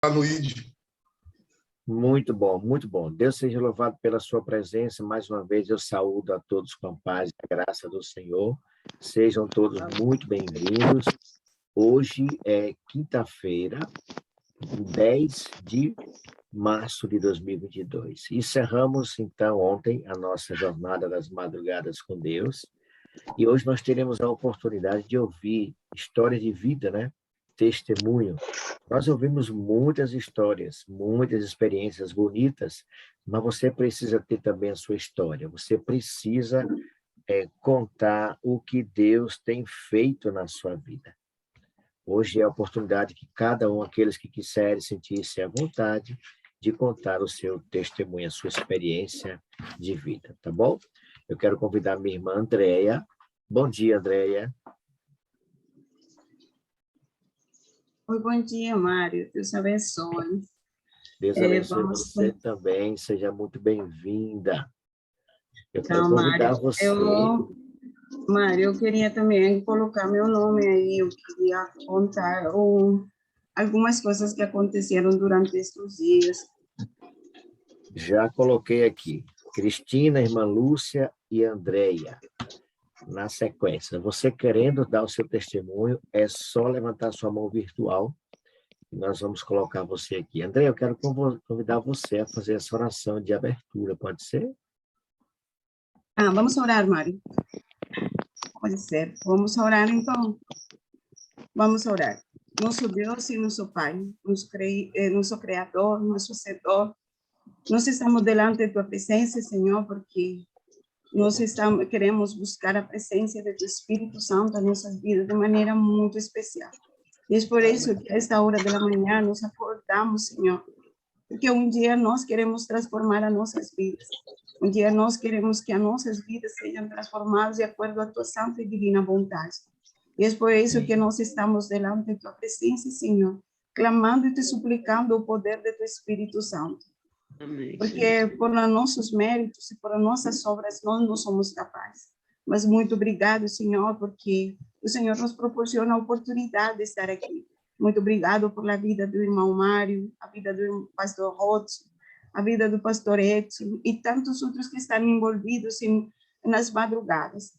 no ID. Muito bom, muito bom. Deus seja louvado pela sua presença. Mais uma vez eu saúdo a todos com a paz e a graça do Senhor. Sejam todos muito bem-vindos. Hoje é quinta-feira, 10 de março de 2022. Encerramos, então, ontem a nossa jornada das madrugadas com Deus. E hoje nós teremos a oportunidade de ouvir história de vida, né? Testemunho. Nós ouvimos muitas histórias, muitas experiências bonitas, mas você precisa ter também a sua história. Você precisa contar o que Deus tem feito na sua vida. Hoje é a oportunidade que cada um, aqueles que quiserem sentir-se à vontade, de contar o seu testemunho, a sua experiência de vida, tá bom? Eu quero convidar minha irmã Andréia. Bom dia, Andréia. Oi, bom dia, Mário. Deus abençoe. Deus abençoe você também. Seja muito bem-vinda. Eu quero convidar você. Mário, eu queria também colocar meu nome aí. Eu queria contar algumas coisas que aconteceram durante estes dias. Já coloquei aqui. Cristina, irmã Lúcia e Andréia. Na sequência, você querendo dar o seu testemunho, é só levantar sua mão virtual e nós vamos colocar você aqui. André, eu quero convidar você a fazer essa oração de abertura, pode ser? Vamos orar, Mário. Pode ser. Vamos orar, então. Vamos orar. Nosso Deus e nosso Pai, nosso Criador, nosso Senhor, nós estamos delante de Tua presença, Senhor, porque queremos buscar a presença de Tu Espírito Santo em nossas vidas de maneira muito especial. E é por isso que a esta hora da manhã nos acordamos, Senhor, porque um dia nós queremos transformar as nossas vidas. Um dia nós queremos que as nossas vidas sejam transformadas de acordo à Tua santa e divina vontade. E é por isso que nós estamos delante de Tua presença, Senhor, clamando e Te suplicando o poder de Tu Espírito Santo. Porque por nossos méritos e por nossas obras nós não somos capazes. Mas muito obrigado, Senhor, porque o Senhor nos proporciona a oportunidade de estar aqui. Muito obrigado por a vida do irmão Mário, a vida do pastor Rodson, a vida do pastor Edson e tantos outros que estão envolvidos nas madrugadas.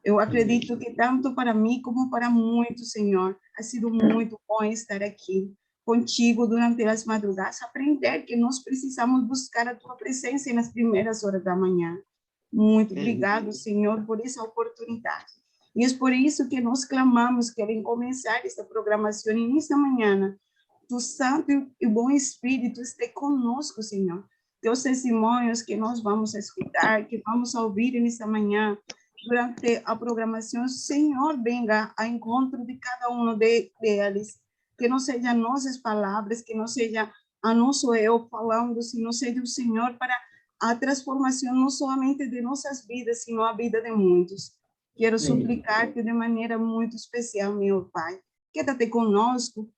Eu acredito que tanto para mim como para muitos, Senhor, ha sido muito bom estar aqui contigo durante as madrugadas, aprender que nós precisamos buscar a Tua presença nas primeiras horas da manhã. Muito obrigado, Senhor, por essa oportunidade. E é por isso que nós clamamos que ao começar esta programação e nesta manhã, Tu Santo e Bom Espírito esteja conosco, Senhor. Teus testemunhos que nós vamos escutar, que vamos ouvir nesta manhã, durante a programação, Senhor, venga ao encontro de cada um deles, que não sejam nossas palavras, que não seja a nosso eu falando, senão seja o Senhor para a transformação não somente de nossas vidas, sino a vida de muitos. Quero suplicar-te de maneira muito especial, meu Pai, quédate conosco,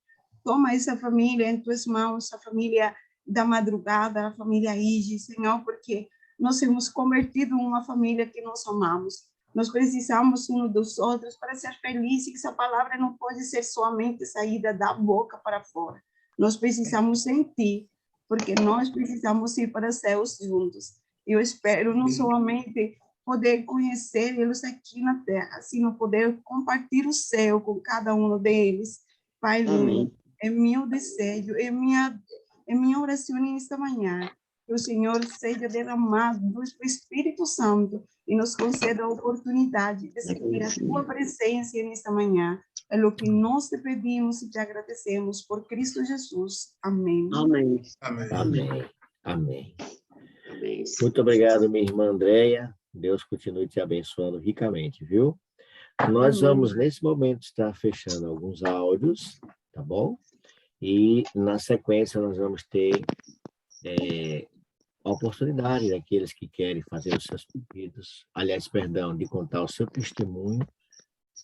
toma essa família em tuas mãos, a família da madrugada, a família Ige, Senhor, porque nós temos convertido em uma família que nós amamos. Nós precisamos uns dos outros para ser felizes, que essa palavra não pode ser somente saída da boca para fora. Nós precisamos sentir, porque nós precisamos ir para os céus juntos. Eu espero não somente poder conhecer eles aqui na terra, sino poder compartilhar o céu com cada um deles. Pai lindo, é meu desejo, é minha oração nesta manhã, que o Senhor seja derramado do Espírito Santo e nos conceda a oportunidade de sentir a Tua presença nesta manhã. É o que nós te pedimos e te agradecemos por Cristo Jesus. Amém. Amém. Amém. Amém. Amém. Muito obrigado, minha irmã Andréia. Deus continue te abençoando ricamente, viu? Nós vamos, nesse momento, estar fechando alguns áudios, tá bom? E, na sequência, nós vamos ter a oportunidade daqueles que querem fazer os seus pedidos, de contar o seu testemunho,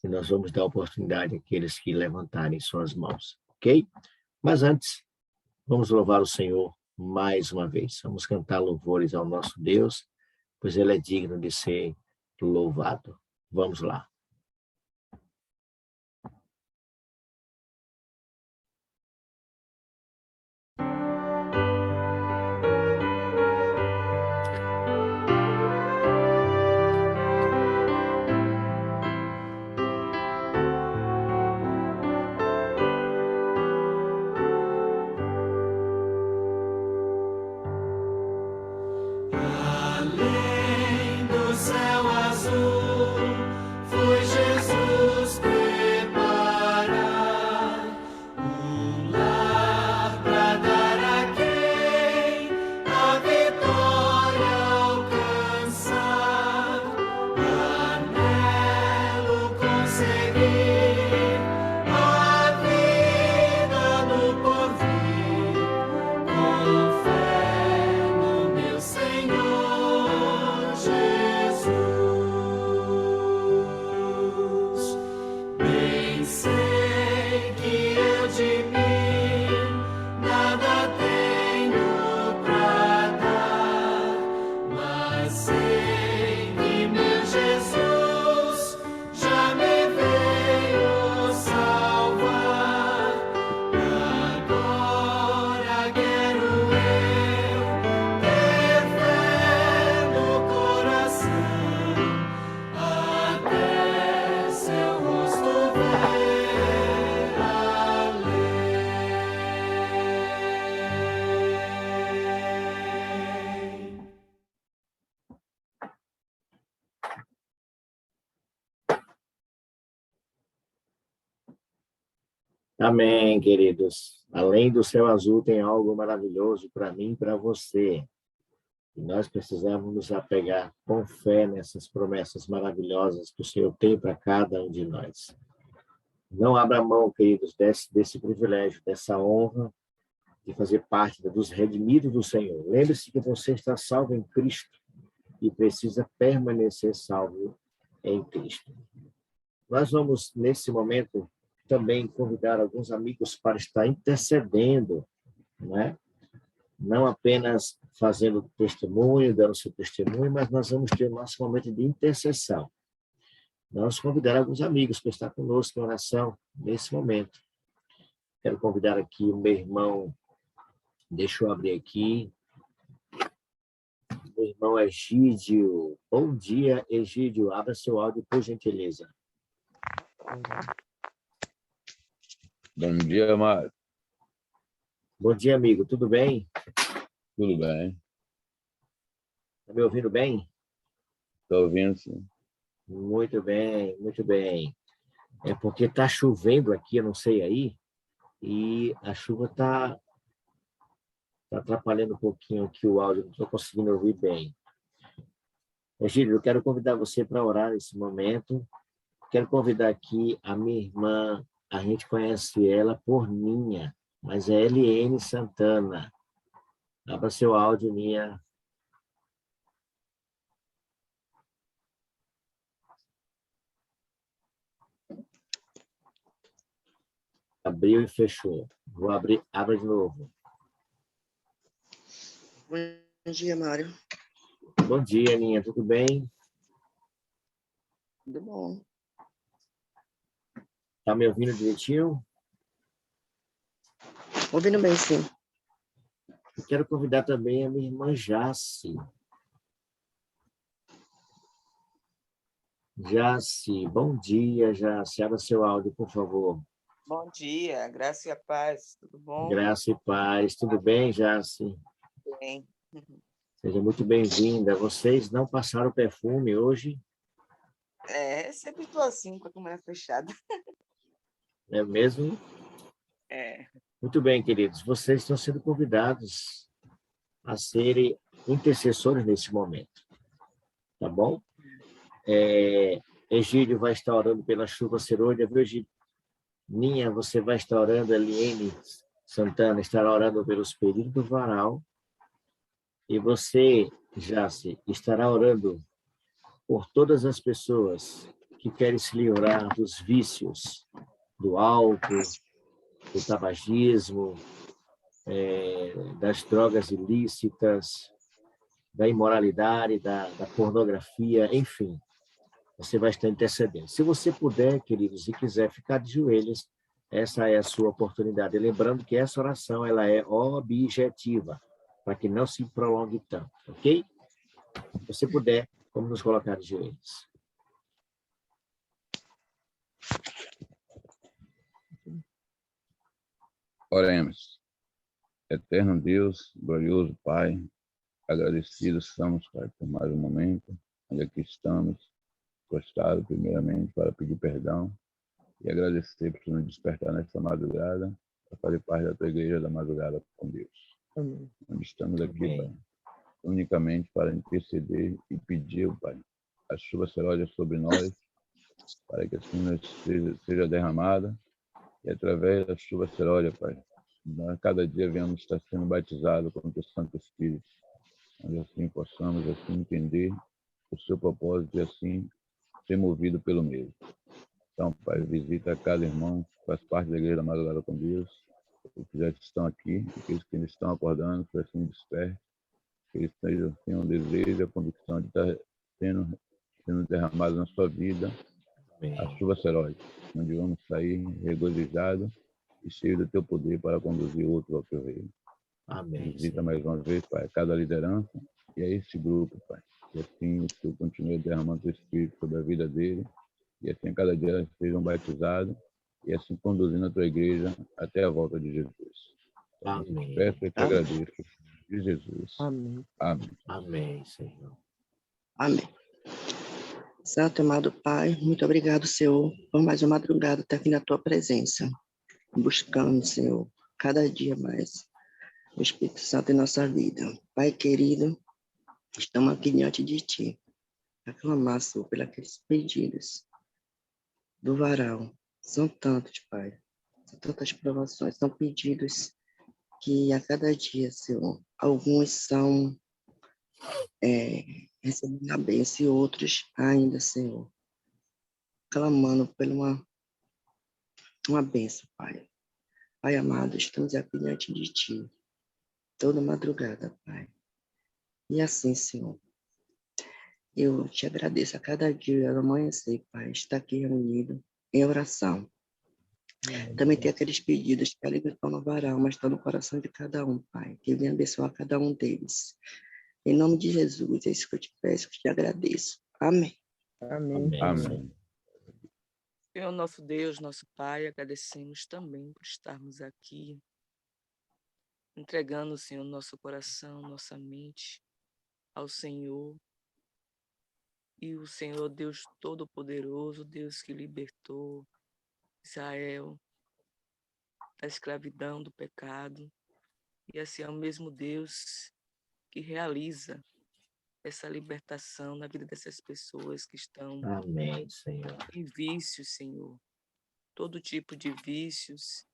e nós vamos dar a oportunidade àqueles que levantarem suas mãos, ok? Mas antes, vamos louvar o Senhor mais uma vez. Vamos cantar louvores ao nosso Deus, pois Ele é digno de ser louvado. Vamos lá. Amém, queridos. Além do céu azul, tem algo maravilhoso para mim e para você. E nós precisamos nos apegar com fé nessas promessas maravilhosas que o Senhor tem para cada um de nós. Não abra mão, queridos, desse privilégio, dessa honra de fazer parte dos redimidos do Senhor. Lembre-se que você está salvo em Cristo e precisa permanecer salvo em Cristo. Nós vamos, nesse momento, também convidar alguns amigos para estar intercedendo, né? Não apenas fazendo testemunho, dando seu testemunho, mas nós vamos ter o nosso momento de intercessão. Vamos convidar alguns amigos para estar conosco em oração nesse momento. Quero convidar aqui o meu irmão, deixa eu abrir aqui, meu irmão Egídio. Bom dia, Egídio. Abra seu áudio, por gentileza. Bom dia, Mário. Bom dia, amigo. Tudo bem? Tudo bem? Está me ouvindo bem? Estou ouvindo, sim. Muito bem, muito bem. É porque está chovendo aqui, eu não sei aí, e a chuva está atrapalhando um pouquinho aqui o áudio, não estou conseguindo ouvir bem. Egílio, eu quero convidar você para orar nesse momento. Quero convidar aqui a minha irmã, a gente conhece ela por Ninha, mas é Eliene Santana. Abra seu áudio, Ninha. Abriu e fechou. Vou abrir, abre de novo. Bom dia, Mário. Bom dia, Ninha, tudo bem? Tudo bom. Está me ouvindo direitinho? Ouvindo bem, sim. Eu quero convidar também a minha irmã Jace. Jace, bom dia, Jace. Abra seu áudio, por favor. Bom dia, graça e a paz, tudo bom? Graça e paz. Tudo bem, Jace? Bem. Seja muito bem-vinda. Vocês não passaram perfume hoje? Sempre estou assim, com a câmera fechada. É mesmo? É. Muito bem, queridos. Vocês estão sendo convidados a serem intercessores nesse momento. Tá bom? Egílio vai estar orando pela chuva serôdia, viu, Egílio? Ninha, você vai estar orando, Eliene Santana estará orando pelos períodos do varal. E você, Jace, estará orando por todas as pessoas que querem se livrar dos vícios, do álcool, do tabagismo, das drogas ilícitas, da imoralidade, da pornografia, enfim. Você vai estar intercedendo. Se você puder, queridos, e quiser ficar de joelhos, essa é a sua oportunidade. E lembrando que essa oração ela é objetiva, para que não se prolongue tanto, ok? Se você puder, vamos nos colocar de joelhos. Oremos. Eterno Deus, glorioso Pai, agradecidos somos, Pai, por mais um momento, onde aqui estamos, gostados primeiramente para pedir perdão e agradecer por nos despertar nessa madrugada, para fazer parte da tua igreja da madrugada com Deus. Amém. Onde estamos aqui, Amém. Pai, unicamente para interceder e pedir, Pai, a chuva serôdia sobre nós, para que assim seja derramada, e através da chuva serôdia, Pai, nós cada dia venhamos estar sendo batizados com o teu Santo Espírito, onde assim possamos assim entender o seu propósito e assim ser movido pelo mesmo. Então, Pai, visita cada irmão que faz parte da Igreja da Madrugada com Deus, os que já estão aqui, aqueles que ainda estão acordando, que assim despertem, que eles tenham o desejo, a convicção de estar sendo derramado na sua vida a chuva serôdia, onde vamos sair regozijados e cheios do teu poder para conduzir outros ao teu reino. Amém. Visita mais uma vez, Pai, cada liderança e a este grupo, Pai. E assim o Senhor continue derramando o teu Espírito sobre a vida dele, e assim cada dia eles sejam batizados, e assim conduzindo a tua igreja até a volta de Jesus. Então, eu te peço e te agradeço, de Jesus. Amém. Amém. Amém, Senhor. Amém. Santo e amado Pai, muito obrigado, Senhor, por mais uma madrugada até aqui na tua presença. buscando, Senhor, cada dia mais o Espírito Santo em nossa vida. Pai querido, estamos aqui diante de Ti, a clamar, Senhor, pelos pedidos do varal. São tantos, Pai, são tantas provações, são pedidos que a cada dia, Senhor, alguns são recebendo a bênção e outros ainda, Senhor, clamando por uma bênção, Pai. Pai amado, estamos aqui diante de Ti, toda madrugada, Pai. E assim, Senhor, eu te agradeço a cada dia, ao amanhecer, Pai, estar aqui reunido em oração. Também tem aqueles pedidos que ali não estão no varal, mas estão no coração de cada um, Pai. Que venha abençoar cada um deles. Em nome de Jesus, é isso que eu te peço, que te agradeço. Amém. Amém. Amém. Senhor, nosso Deus, nosso Pai, agradecemos também por estarmos aqui, entregando, Senhor, nosso coração, nossa mente ao Senhor. E o Senhor, Deus Todo-Poderoso, Deus que libertou Israel da escravidão, do pecado. E assim é o mesmo Deus que realiza essa libertação na vida dessas pessoas que estão Amém, Senhor. em vícios, Senhor. Todo tipo de vícios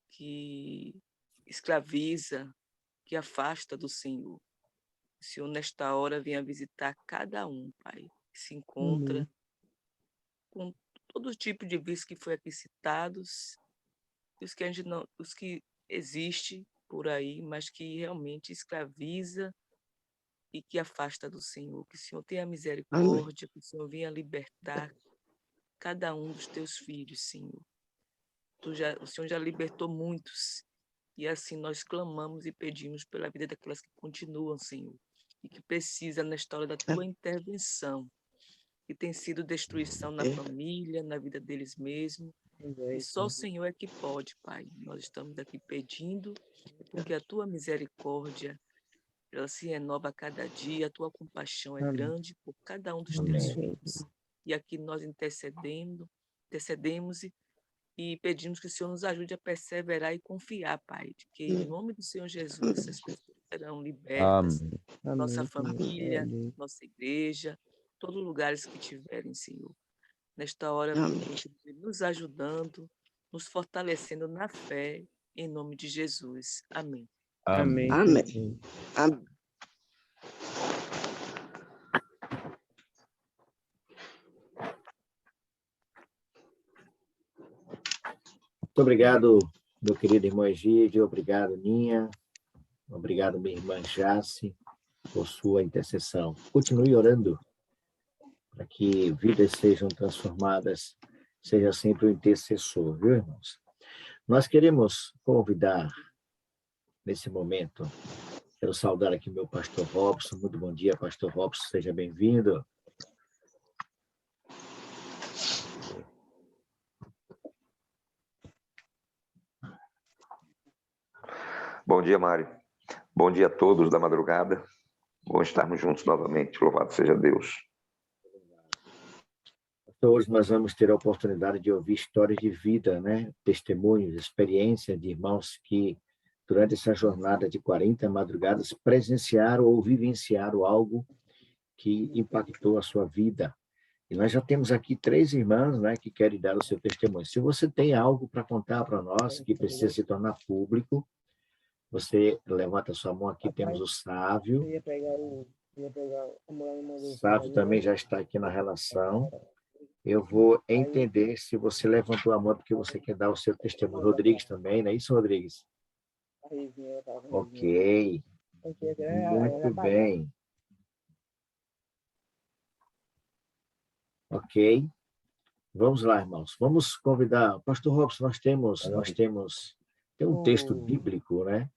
que escraviza, que afasta do Senhor. O Senhor, nesta hora, venha visitar cada um, Pai, que se encontra com todo tipo de vício que foi aqui citados, os que, os que existem por aí, mas que realmente escraviza e que afasta do Senhor. Que o Senhor tenha misericórdia, que o Senhor venha libertar cada um dos teus filhos, Senhor. O Senhor já libertou muitos, e assim nós clamamos e pedimos pela vida daquelas que continuam, Senhor, e que precisa nesta hora da tua intervenção, que tem sido destruição na família, na vida deles mesmos, e só o Senhor é que pode, Pai. Nós estamos aqui pedindo, porque a tua misericórdia, ela se renova a cada dia, a tua compaixão é grande por cada um dos teus filhos. E aqui nós intercedemos e pedimos que o Senhor nos ajude a perseverar e confiar, Pai, de que em nome do Senhor Jesus essas pessoas serão libertas, Amém. nossa família, nossa igreja, todos os lugares que tiverem, Senhor. Nesta hora, continue nos ajudando, nos fortalecendo na fé, em nome de Jesus. Amém. Amém. Amém. Amém. Muito obrigado, meu querido irmão Egídio. Obrigado, Ninha. Obrigado, minha irmã Jace, por sua intercessão. Continue orando para que vidas sejam transformadas. Seja sempre o intercessor, viu, irmãos? Nós queremos convidar, nesse momento, quero saudar aqui meu pastor Robson. Muito bom dia, pastor Robson. Seja bem-vindo. Bom dia, Mário. Bom dia a todos da madrugada. Bom estarmos juntos novamente. Louvado seja Deus. Hoje nós vamos ter a oportunidade de ouvir histórias de vida, né? Testemunhos, experiência de irmãos que, durante essa jornada de 40 madrugadas, presenciaram ou vivenciaram algo que impactou a sua vida. E nós já temos aqui 3 irmãs, né, que querem dar o seu testemunho. Se você tem algo para contar para nós que precisa se tornar público, você levanta a sua mão aqui, temos o Sávio. O Sávio também já está aqui na relação. Eu vou entender se você levantou a mão porque você quer dar o seu testemunho. Rodrigues também, não é isso, Rodrigues? Ok. Muito bem. Ok. Vamos lá, irmãos. Vamos convidar. Pastor Robson, tem um texto bíblico, né?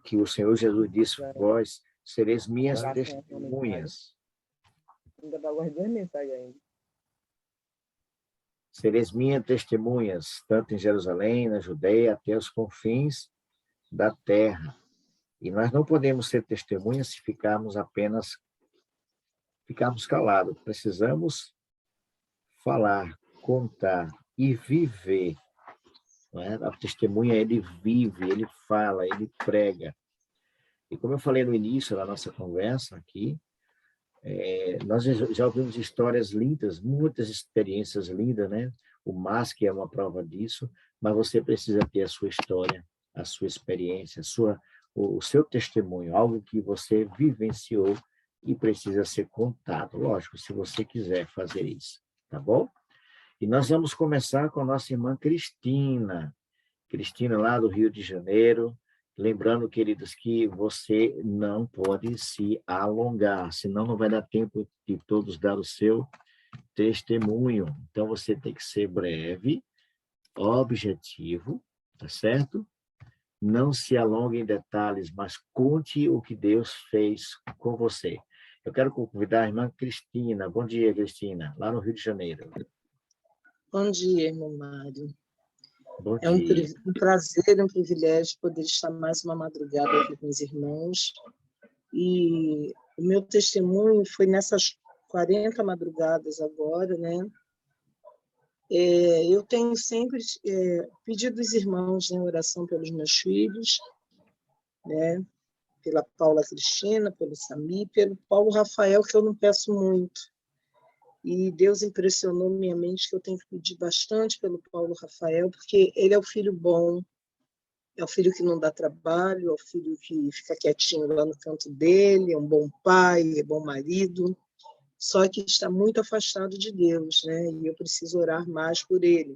Que o Senhor Jesus disse: vós sereis minhas testemunhas. Sereis minhas testemunhas, tanto em Jerusalém, na Judeia, até os confins da terra. E nós não podemos ser testemunhas se ficarmos calados. Precisamos falar, contar e viver não é? A testemunha, ele vive, ele fala, ele prega. E como eu falei no início da nossa conversa aqui, nós já ouvimos histórias lindas, muitas experiências lindas, né? O MASC é uma prova disso, mas você precisa ter a sua história, a sua experiência, o seu testemunho, algo que você vivenciou e precisa ser contado. Lógico, se você quiser fazer isso, tá bom? E nós vamos começar com a nossa irmã Cristina. Cristina, lá do Rio de Janeiro. Lembrando, queridos, que você não pode se alongar, senão não vai dar tempo de todos dar o seu testemunho. Então, você tem que ser breve, objetivo, tá certo? Não se alongue em detalhes, mas conte o que Deus fez com você. Eu quero convidar a irmã Cristina. Bom dia, Cristina, lá no Rio de Janeiro. Bom dia, irmão Mário. Bom É um dia. prazer, um privilégio poder estar mais uma madrugada aqui com os irmãos. E o meu testemunho foi nessas 40 madrugadas agora, né? Eu tenho sempre pedido aos irmãos em oração pelos meus filhos, né? Pela Paula Cristina, pelo Sami, pelo Paulo Rafael, que eu não peço muito. E Deus impressionou minha mente que eu tenho que pedir bastante pelo Paulo Rafael, porque ele é o filho bom, é o filho que não dá trabalho, é o filho que fica quietinho lá no canto dele, é um bom pai, é bom marido, só que está muito afastado de Deus, né? E eu preciso orar mais por ele.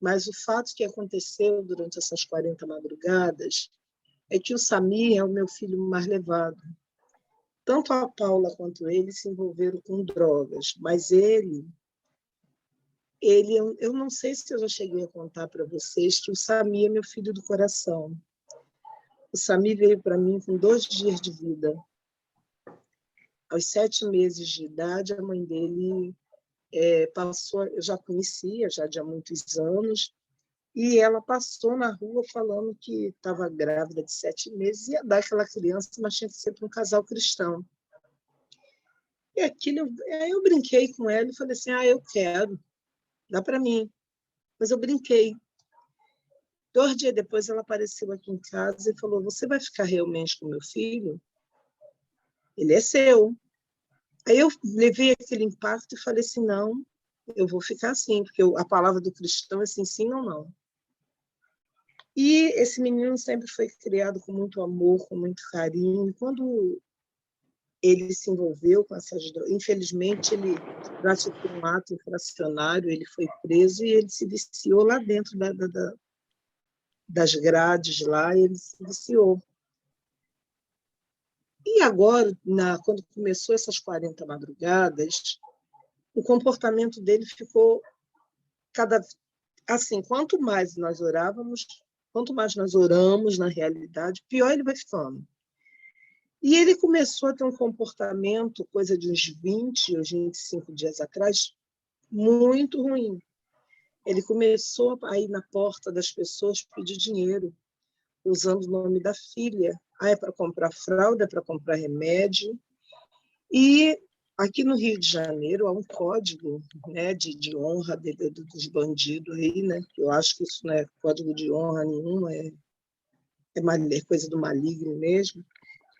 Mas o fato que aconteceu durante essas 40 madrugadas é que o Samir é o meu filho mais levado. Tanto a Paula quanto ele se envolveram com drogas, mas ele eu não sei se eu já cheguei a contar para vocês que o Samir é meu filho do coração. O Samir veio para mim com 2 dias de vida. Aos 7 meses de idade, a mãe dele passou, eu já conhecia, já de há muitos anos, e ela passou na rua falando que estava grávida de 7 meses, ia dar aquela criança, mas tinha que ser para um casal cristão. E aquilo, aí eu brinquei com ela e falei assim, eu quero, dá para mim. Mas eu brinquei. 2 dias depois, ela apareceu aqui em casa e falou, você vai ficar realmente com meu filho? Ele é seu. Aí eu levei aquele impacto e falei assim, não, eu vou ficar assim, porque a palavra do cristão é assim, sim ou não. E esse menino sempre foi criado com muito amor, com muito carinho. Quando ele se envolveu com essas drogas, infelizmente, ele praticou um ato infracionário, ele foi preso e ele se viciou lá dentro das grades lá, ele se viciou. E agora, quando começou essas 40 madrugadas, o comportamento dele ficou assim, quanto mais nós orávamos, quanto mais nós oramos na realidade, pior ele vai ficando. E ele começou a ter um comportamento, coisa de uns 20 ou 25 dias atrás, muito ruim. Ele começou a ir na porta das pessoas pedir dinheiro, usando o nome da filha. É para comprar fralda, é para comprar remédio. E aqui no Rio de Janeiro há um código, né, de honra dos bandidos aí, né? Eu acho que isso não é código de honra nenhum, é coisa do maligno mesmo.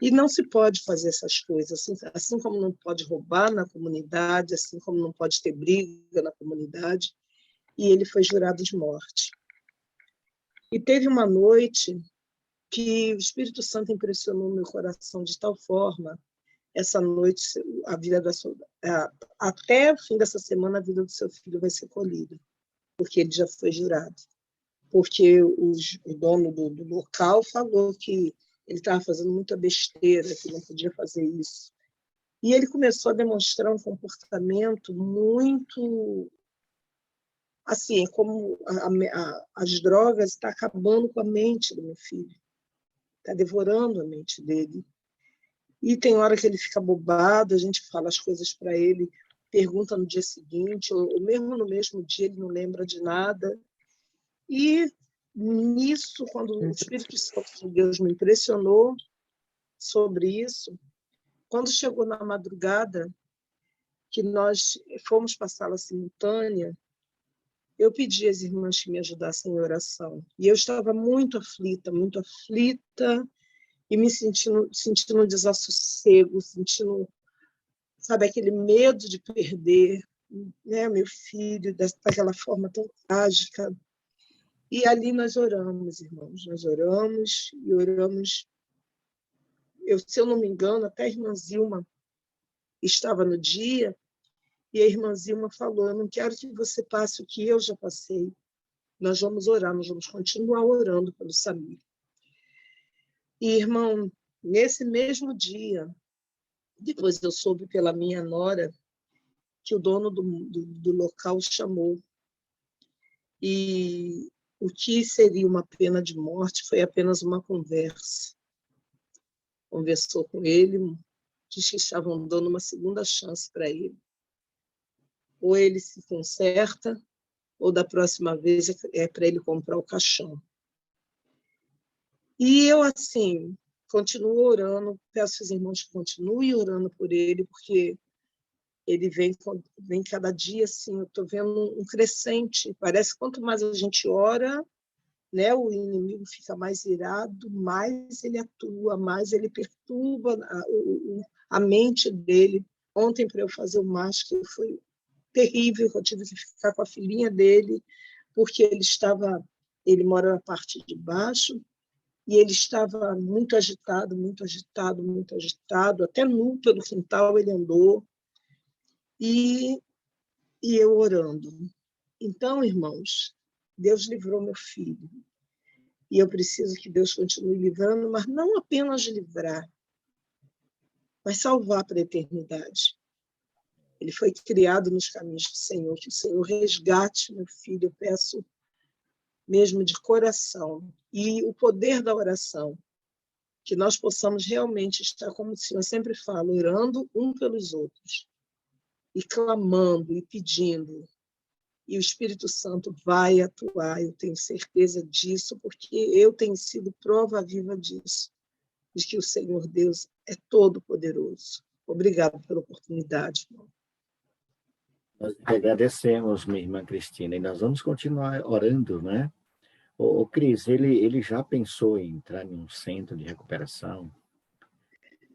E não se pode fazer essas coisas, assim como não pode roubar na comunidade, assim como não pode ter briga na comunidade. E ele foi jurado de morte. E teve uma noite que o Espírito Santo impressionou meu coração de tal forma, essa noite, até o fim dessa semana, a vida do seu filho vai ser colhida, porque ele já foi jurado. Porque o dono do local falou que ele estava fazendo muita besteira, que não podia fazer isso. E ele começou a demonstrar um comportamento muito... Assim, como as drogas estão acabando com a mente do meu filho. Está devorando a mente dele. E tem hora que ele fica bobado, a gente fala as coisas para ele, pergunta no dia seguinte, ou mesmo no mesmo dia ele não lembra de nada. E nisso, quando o Espírito Santo de Deus me impressionou sobre isso, quando chegou na madrugada, que nós fomos para a sala simultânea, eu pedi às irmãs que me ajudassem em oração. E eu estava muito aflita, e me sentindo desassossego, sentindo, sabe, aquele medo de perder, né, meu filho, daquela forma tão trágica. E ali nós oramos, irmãos, nós oramos e oramos. Se eu não me engano, até a irmã Zilma estava no dia, e a irmã Zilma falou, eu não quero que você passe o que eu já passei. Nós vamos orar, nós vamos continuar orando pelo Samir. E, irmão, nesse mesmo dia, depois eu soube pela minha nora que o dono do local chamou. E o que seria uma pena de morte foi apenas uma conversa. Conversou com ele, disse que estavam dando uma segunda chance para ele. Ou ele se conserta, ou da próxima vez é para ele comprar o caixão. E eu, assim, continuo orando, peço aos irmãos que continuem orando por ele, porque ele vem cada dia, assim, eu estou vendo um crescente. Parece que quanto mais a gente ora, né, o inimigo fica mais irado, mais ele atua, mais ele perturba a mente dele. Ontem, para eu fazer o máscara, foi terrível, eu tive que ficar com a filhinha dele, porque ele mora na parte de baixo, e ele estava muito agitado, até nu pelo quintal ele andou, e eu orando. Então, irmãos, Deus livrou meu filho, e eu preciso que Deus continue livrando, mas não apenas livrar, mas salvar para a eternidade. Ele foi criado nos caminhos do Senhor, que o Senhor resgate meu filho, eu peço mesmo de coração, e o poder da oração, que nós possamos realmente estar, como o Senhor sempre fala, orando um pelos outros, e clamando, e pedindo, e o Espírito Santo vai atuar, eu tenho certeza disso, porque eu tenho sido prova viva disso, de que o Senhor Deus é todo-poderoso. Obrigado pela oportunidade, irmão. Nós agradecemos, minha irmã Cristina, e nós vamos continuar orando, né? O Cris, ele já pensou em entrar em um centro de recuperação?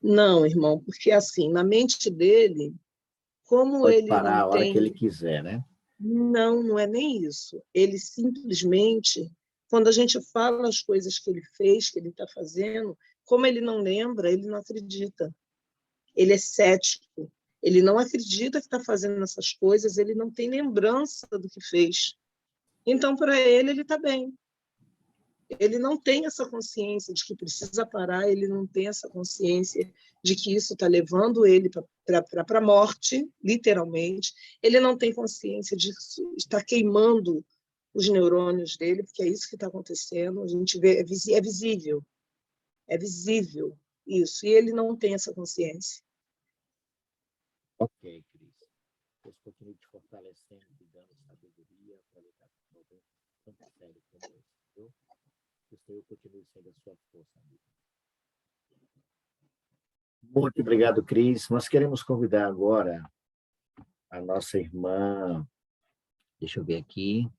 Não, irmão, porque assim, na mente dele, como Pode ele parar não a hora que ele tem... quiser, né? Não é nem isso. Ele simplesmente, quando a gente fala as coisas que ele fez, que ele está fazendo, como ele não lembra, ele não acredita. Ele é cético. Ele não acredita que está fazendo essas coisas, ele não tem lembrança do que fez. Então, para ele está bem. Ele não tem essa consciência de que precisa parar, ele não tem essa consciência de que isso está levando ele para a morte, literalmente. Ele não tem consciência de que está queimando os neurônios dele, porque é isso que está acontecendo. A gente vê, é visível isso, e ele não tem essa consciência. Ok, Cris. Deus continue te fortalecendo, te dando sabedoria para lidar com problemas tão sérios como esse, viu? Que o Senhor continue sendo a sua força, amigo. Muito obrigado, Cris. Nós queremos convidar agora a nossa irmã, deixa eu ver aqui,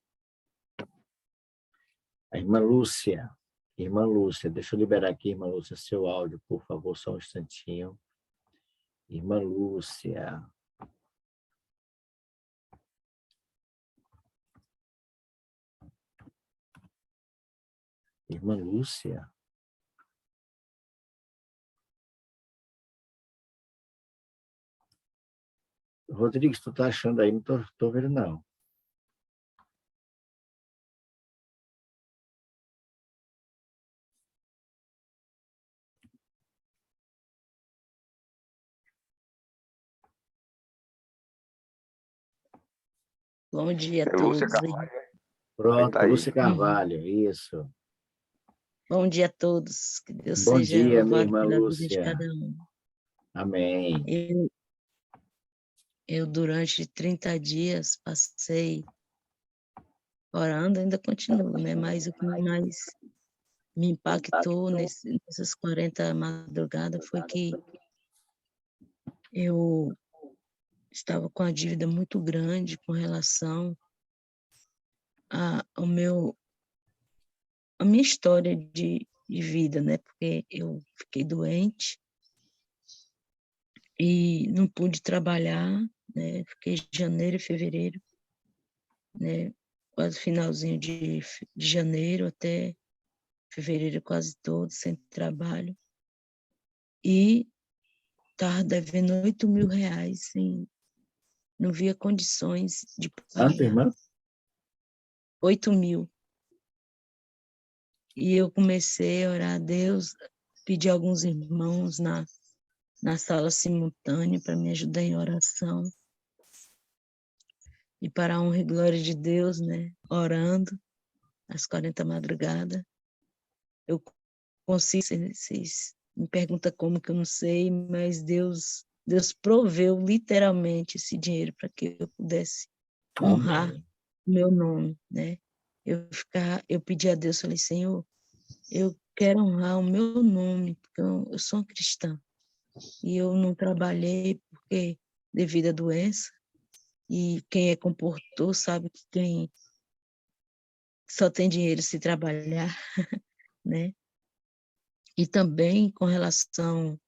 a irmã Lúcia. Irmã Lúcia, deixa eu liberar aqui, irmã Lúcia, seu áudio, por favor, só um instantinho. Irmã Lúcia. Irmã Lúcia. Rodrigues, tu tá achando aí? Não tô vendo, não. Bom dia a É Lúcia todos. Carvalho. Pronto, Tá aí. Lúcia Carvalho, isso. Bom dia a todos. Que Deus Bom seja dia, minha louvado irmã pela vida de Lúcia. cada um. Amém. Eu durante 30 dias passei orando, ainda continuo, né? Mas o que mais me impactou nessas 40 madrugadas foi que eu estava com a dívida muito grande com relação a minha história de vida, né? Porque eu fiquei doente e não pude trabalhar, né? Fiquei janeiro e fevereiro, né? Quase finalzinho de janeiro até fevereiro quase todo, sem trabalho. E estava devendo R$8.000, assim, não via condições de Quanto, pagar. irmã? 8.000. E eu comecei a orar a Deus, pedi a alguns irmãos na sala simultânea para me ajudar em oração. E para a honra e glória de Deus, né, orando às 40 madrugadas, eu consigo, vocês me perguntam como que eu não sei, mas Deus proveu literalmente esse dinheiro para que eu pudesse honrar o meu nome, né? Eu pedi a Deus, falei, Senhor, eu quero honrar o meu nome, porque eu sou uma cristã. E eu não trabalhei porque devido à doença. E quem é comportor sabe que quem só tem dinheiro se trabalhar, né? E também com relação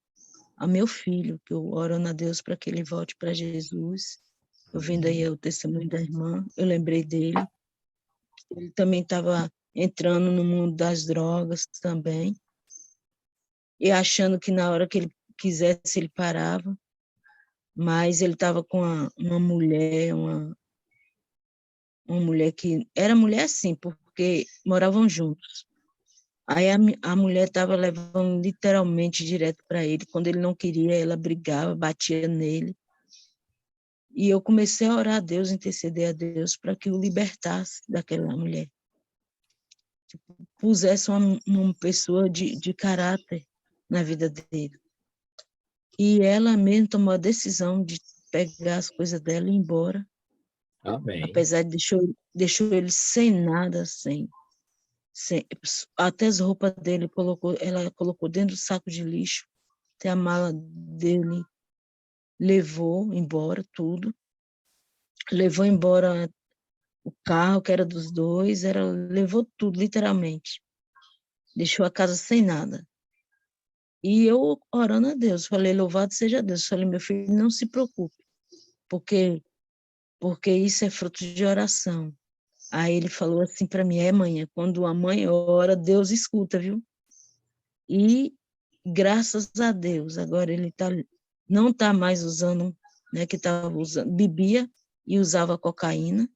ao meu filho, que eu orando a Deus para que ele volte para Jesus. Eu vendo aí o testemunho da irmã, eu lembrei dele. Ele também estava entrando no mundo das drogas também. E achando que na hora que ele quisesse, ele parava. Mas ele estava com uma mulher, uma mulher que... Era mulher sim, porque moravam juntos. Aí a mulher estava levando literalmente direto para ele. Quando ele não queria, ela brigava, batia nele. E eu comecei a orar a Deus, interceder a Deus para que o libertasse daquela mulher. Tipo, pusesse uma pessoa de caráter na vida dele. E ela mesmo tomou a decisão de pegar as coisas dela e ir embora. Amém. Apesar de deixou ele sem nada, até as roupas dele ela colocou dentro do saco de lixo, até a mala dele levou embora tudo, levou embora o carro que era dos dois, levou tudo, literalmente, deixou a casa sem nada. E eu orando a Deus, falei, louvado seja Deus, falei, meu filho, não se preocupe, porque isso é fruto de oração. Aí ele falou assim para mim, mãe, quando a mãe ora, Deus escuta, viu? E graças a Deus, agora ele não está mais usando, né, que estava usando, bebia e usava cocaína,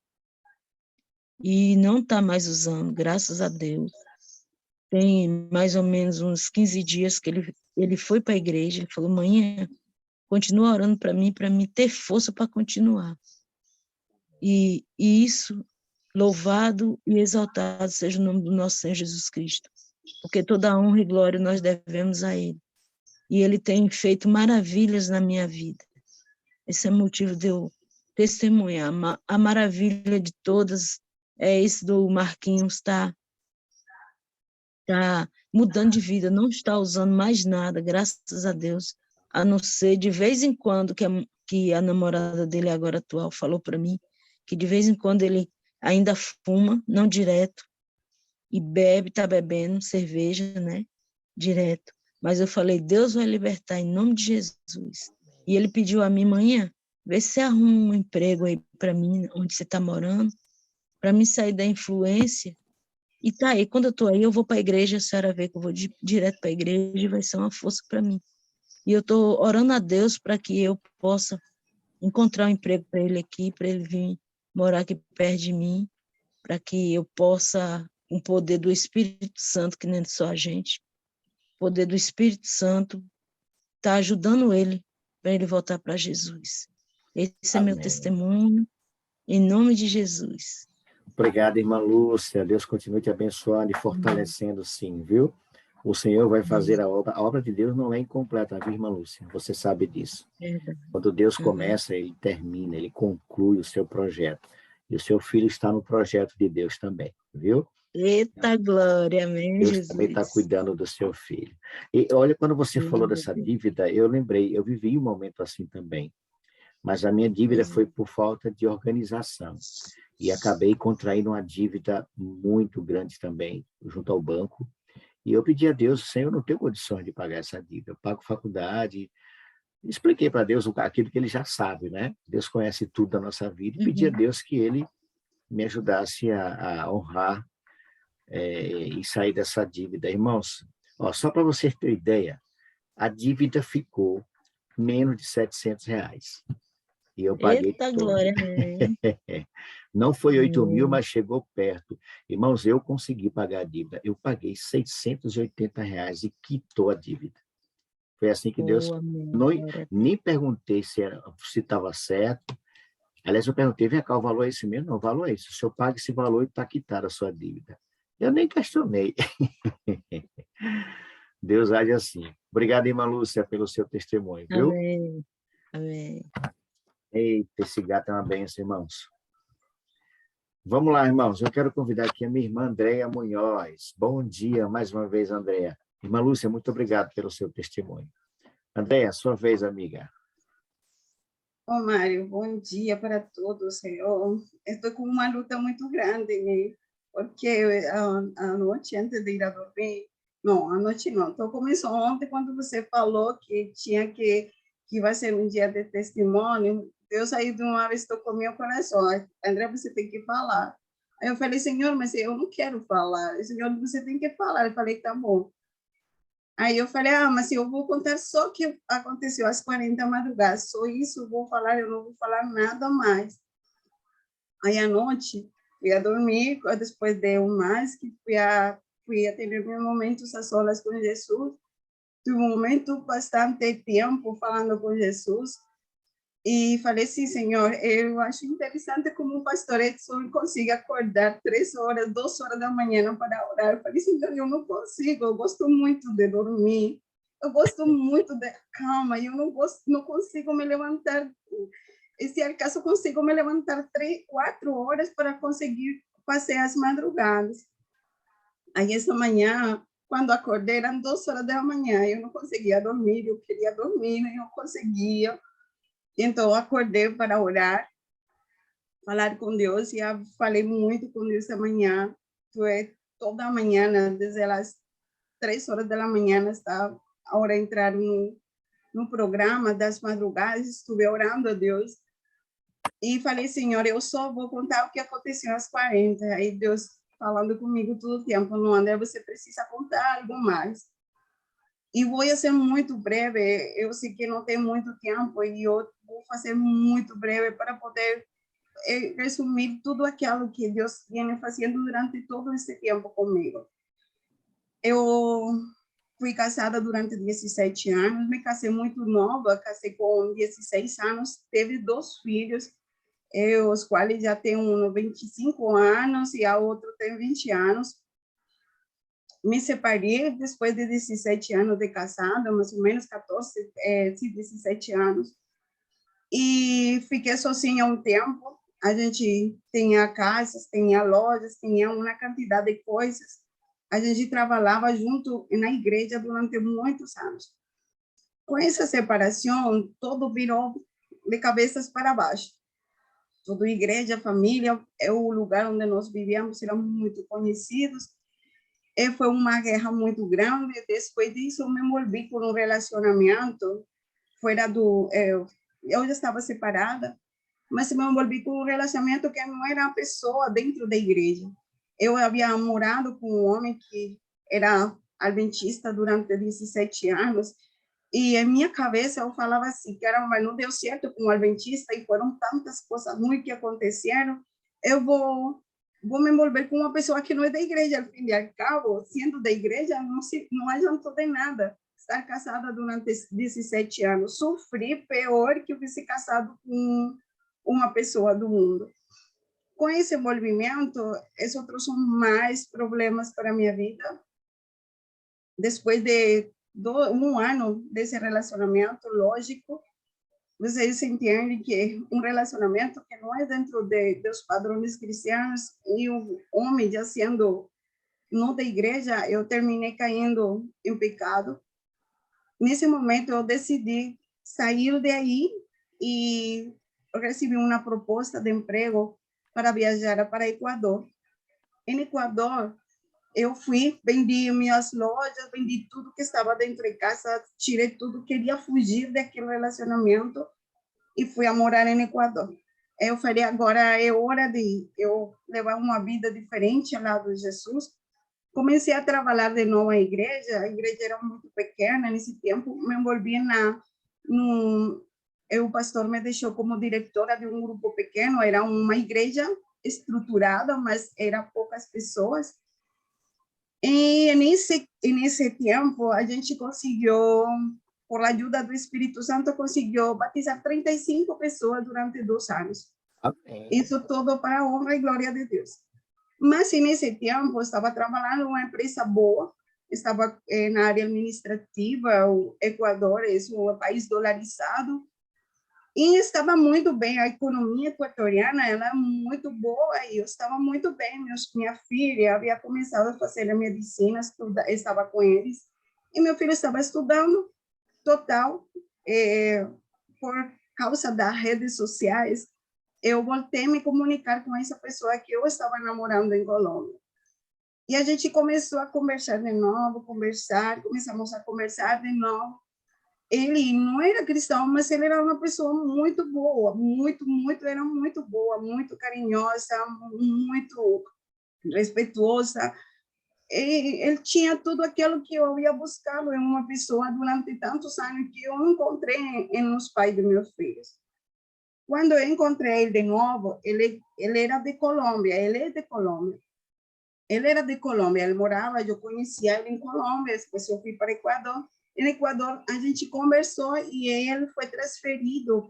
e não está mais usando, graças a Deus. Tem mais ou menos uns 15 dias que ele foi para a igreja, ele falou, mãe, continua orando para mim ter força para continuar. E isso, louvado e exaltado seja o nome do nosso Senhor Jesus Cristo, porque toda a honra e glória nós devemos a Ele. E Ele tem feito maravilhas na minha vida. Esse é o motivo de eu testemunhar. A maravilha de todas é esse do Marquinhos, tá mudando de vida, não está usando mais nada, graças a Deus, a não ser de vez em quando, que a namorada dele agora atual falou para mim, que de vez em quando ele ainda fuma, não direto, e está bebendo cerveja, né, direto. Mas eu falei, Deus vai libertar em nome de Jesus. E ele pediu a mim, manhã, vê se arruma um emprego aí para mim, onde você está morando, para mim sair da influência. E tá aí, quando eu estou aí, eu vou para a igreja, a senhora vê que eu vou direto para a igreja e vai ser uma força para mim. E eu estou orando a Deus para que eu possa encontrar um emprego para ele aqui, para ele vir morar aqui perto de mim, para que eu possa, com o poder do Espírito Santo, que nem só a gente, o poder do Espírito Santo está ajudando ele, para ele voltar para Jesus. Esse Amém. É meu testemunho, em nome de Jesus. Obrigado, irmã Lúcia. Deus continue te abençoando e fortalecendo, sim, viu? O Senhor vai fazer a obra. A obra de Deus não é incompleta, viu, irmã Lúcia? Você sabe disso. Quando Deus começa, Ele termina, Ele conclui o seu projeto. E o seu filho está no projeto de Deus também, viu? Eita glória, amém, Deus Jesus. também está cuidando do seu filho. E olha, quando você falou dessa dívida, eu lembrei, eu vivi um momento assim também. mas a minha dívida foi por falta de organização. E acabei contraindo uma dívida muito grande também, junto ao banco. E eu pedi a Deus, Senhor, eu não tenho condições de pagar essa dívida. Eu pago faculdade. Expliquei para Deus aquilo que ele já sabe, né? Deus conhece tudo da nossa vida. E pedi a Deus que ele me ajudasse a honrar e sair dessa dívida. Irmãos, ó, só para você ter ideia, a dívida ficou menos de R$700. E eu paguei Eita, toda. glória. Não foi 8 mil, mas chegou perto. Irmãos, eu consegui pagar a dívida. Eu paguei R$680 e quitou a dívida. Foi assim que Deus... Não, nem perguntei se estava certo. Aliás, eu perguntei, vem cá, o valor é esse mesmo? Não, o valor é esse. O senhor paga esse valor e está quitada a sua dívida. Eu nem questionei. Deus age assim. Obrigado, irmã Lúcia, pelo seu testemunho, viu? Amém. Amém. Eita, esse gato é uma bênção, irmãos. Vamos lá, irmãos. Eu quero convidar aqui a minha irmã Andréia Munhoz. Bom dia, mais uma vez, Andréia. Irmã Lúcia, muito obrigado pelo seu testemunho. Andréia, sua vez, amiga. Ô, Mário, bom dia para todos. Eu estou com uma luta muito grande, né? Porque a noite, antes de ir a dormir, não, a noite não, então começou ontem, quando você falou que tinha que vai ser um dia de testemunho, Deus aí de uma vez tocou meu coração. André, você tem que falar. Aí eu falei, Senhor, mas eu não quero falar. Senhor, você tem que falar. Eu falei, tá bom. Aí eu falei, mas eu vou contar só o que aconteceu às 40 madrugadas, só isso eu vou falar, eu não vou falar nada mais. Aí à noite, fui a dormir, depois de mais, que fui a ter meus momentos a solas com Jesus, tive um momento bastante tempo falando com Jesus, e falei assim, Senhor, eu acho interessante como um pastor Edson consiga acordar 3 horas, 2 horas da manhã para orar. Eu falei, Senhor, eu não consigo, eu gosto muito de dormir, eu gosto muito de calma, eu não consigo me levantar. E se acaso consigo me levantar 3, 4 horas para conseguir fazer as madrugadas. Aí essa manhã, quando acordei, eram 2 horas da manhã, eu não conseguia dormir, eu queria dormir, eu não conseguia. Então, acordei para orar, falar com Deus, e eu falei muito com Deus essa manhã. Toda manhã, desde as 3 horas da manhã, estava a hora de entrar no programa das madrugadas, estive orando a Deus, e falei, Senhor, eu só vou contar o que aconteceu às 40. Aí Deus falando comigo todo o tempo, não, André, você precisa contar algo mais. E vou ser muito breve, eu sei que não tem muito tempo, e eu vou fazer muito breve para poder resumir tudo aquilo que Deus vem fazendo durante todo esse tempo comigo. Eu fui casada durante 17 anos, me casei muito nova, casei com 16 anos, teve 2 filhos, os quais já têm um 25 anos e a outra tem 20 anos. Me separei depois de 17 anos de casada, mais ou menos 17 anos, e fiquei sozinha um tempo. A gente tinha casas, tinha lojas, tinha uma quantidade de coisas. A gente trabalhava junto na igreja durante muitos anos. Com essa separação, tudo virou de cabeças para baixo. Toda igreja, família, o lugar onde nós vivíamos era muito conhecidos. E foi uma guerra muito grande. Depois disso, eu me envolvi com um relacionamento fora do... eu já estava separada, mas me envolvi com um relacionamento que não era uma pessoa dentro da igreja. Eu havia morado com um homem que era adventista durante 17 anos, e em minha cabeça eu falava assim, caramba, não deu certo com o adventista, e foram tantas coisas ruins que aconteceram, eu vou me envolver com uma pessoa que não é da igreja. Ao fim e ao cabo, sendo da igreja, não adiantou de nada estar casada durante 17 anos. Sofri pior que eu ser casado com uma pessoa do mundo. Com esse envolvimento, esses trouxe mais problemas para a minha vida. Depois de 1 ano desse relacionamento, lógico, vocês entendem que um relacionamento que não é dentro dos padrões cristãos, e o homem já sendo não da igreja, eu terminei caindo em pecado. Nesse momento, eu decidi sair daí e recebi uma proposta de emprego para viajar para Equador. Em Equador, eu fui, vendi minhas lojas, vendi tudo que estava dentro de casa, tirei tudo, queria fugir daquele relacionamento e fui a morar em Equador. Eu falei, agora é hora de eu levar uma vida diferente ao lado de Jesus. Comecei a trabalhar de novo na igreja, a igreja era muito pequena nesse tempo, me envolvi o pastor me deixou como diretora de um grupo pequeno, era uma igreja estruturada, mas eram poucas pessoas. E nesse tempo, a gente conseguiu, por ajuda do Espírito Santo, conseguiu batizar 35 pessoas durante 2 anos. Amém. Isso tudo para a honra e glória de Deus. Mas, nesse tempo, eu estava trabalhando em uma empresa boa, estava na área administrativa, o Equador é um país dolarizado, e estava muito bem, a economia equatoriana ela é muito boa, e eu estava muito bem. Minha filha havia começado a fazer a medicina, estava com eles, e meu filho estava estudando, total, por causa das redes sociais, eu voltei a me comunicar com essa pessoa que eu estava namorando em Colômbia. E a gente começou a conversar de novo, começamos a conversar de novo. Ele não era cristão, mas ele era uma pessoa muito boa, era muito boa, muito carinhosa, muito respeituosa. E ele tinha tudo aquilo que eu havia buscado em uma pessoa durante tantos anos que eu encontrei nos pais dos meus filhos. Quando eu encontrei ele de novo, ele era de Colômbia, ele é de Colômbia. Ele era de Colômbia, ele morava, eu conhecia ele em Colômbia, depois eu fui para Equador. Em Equador, a gente conversou e ele foi transferido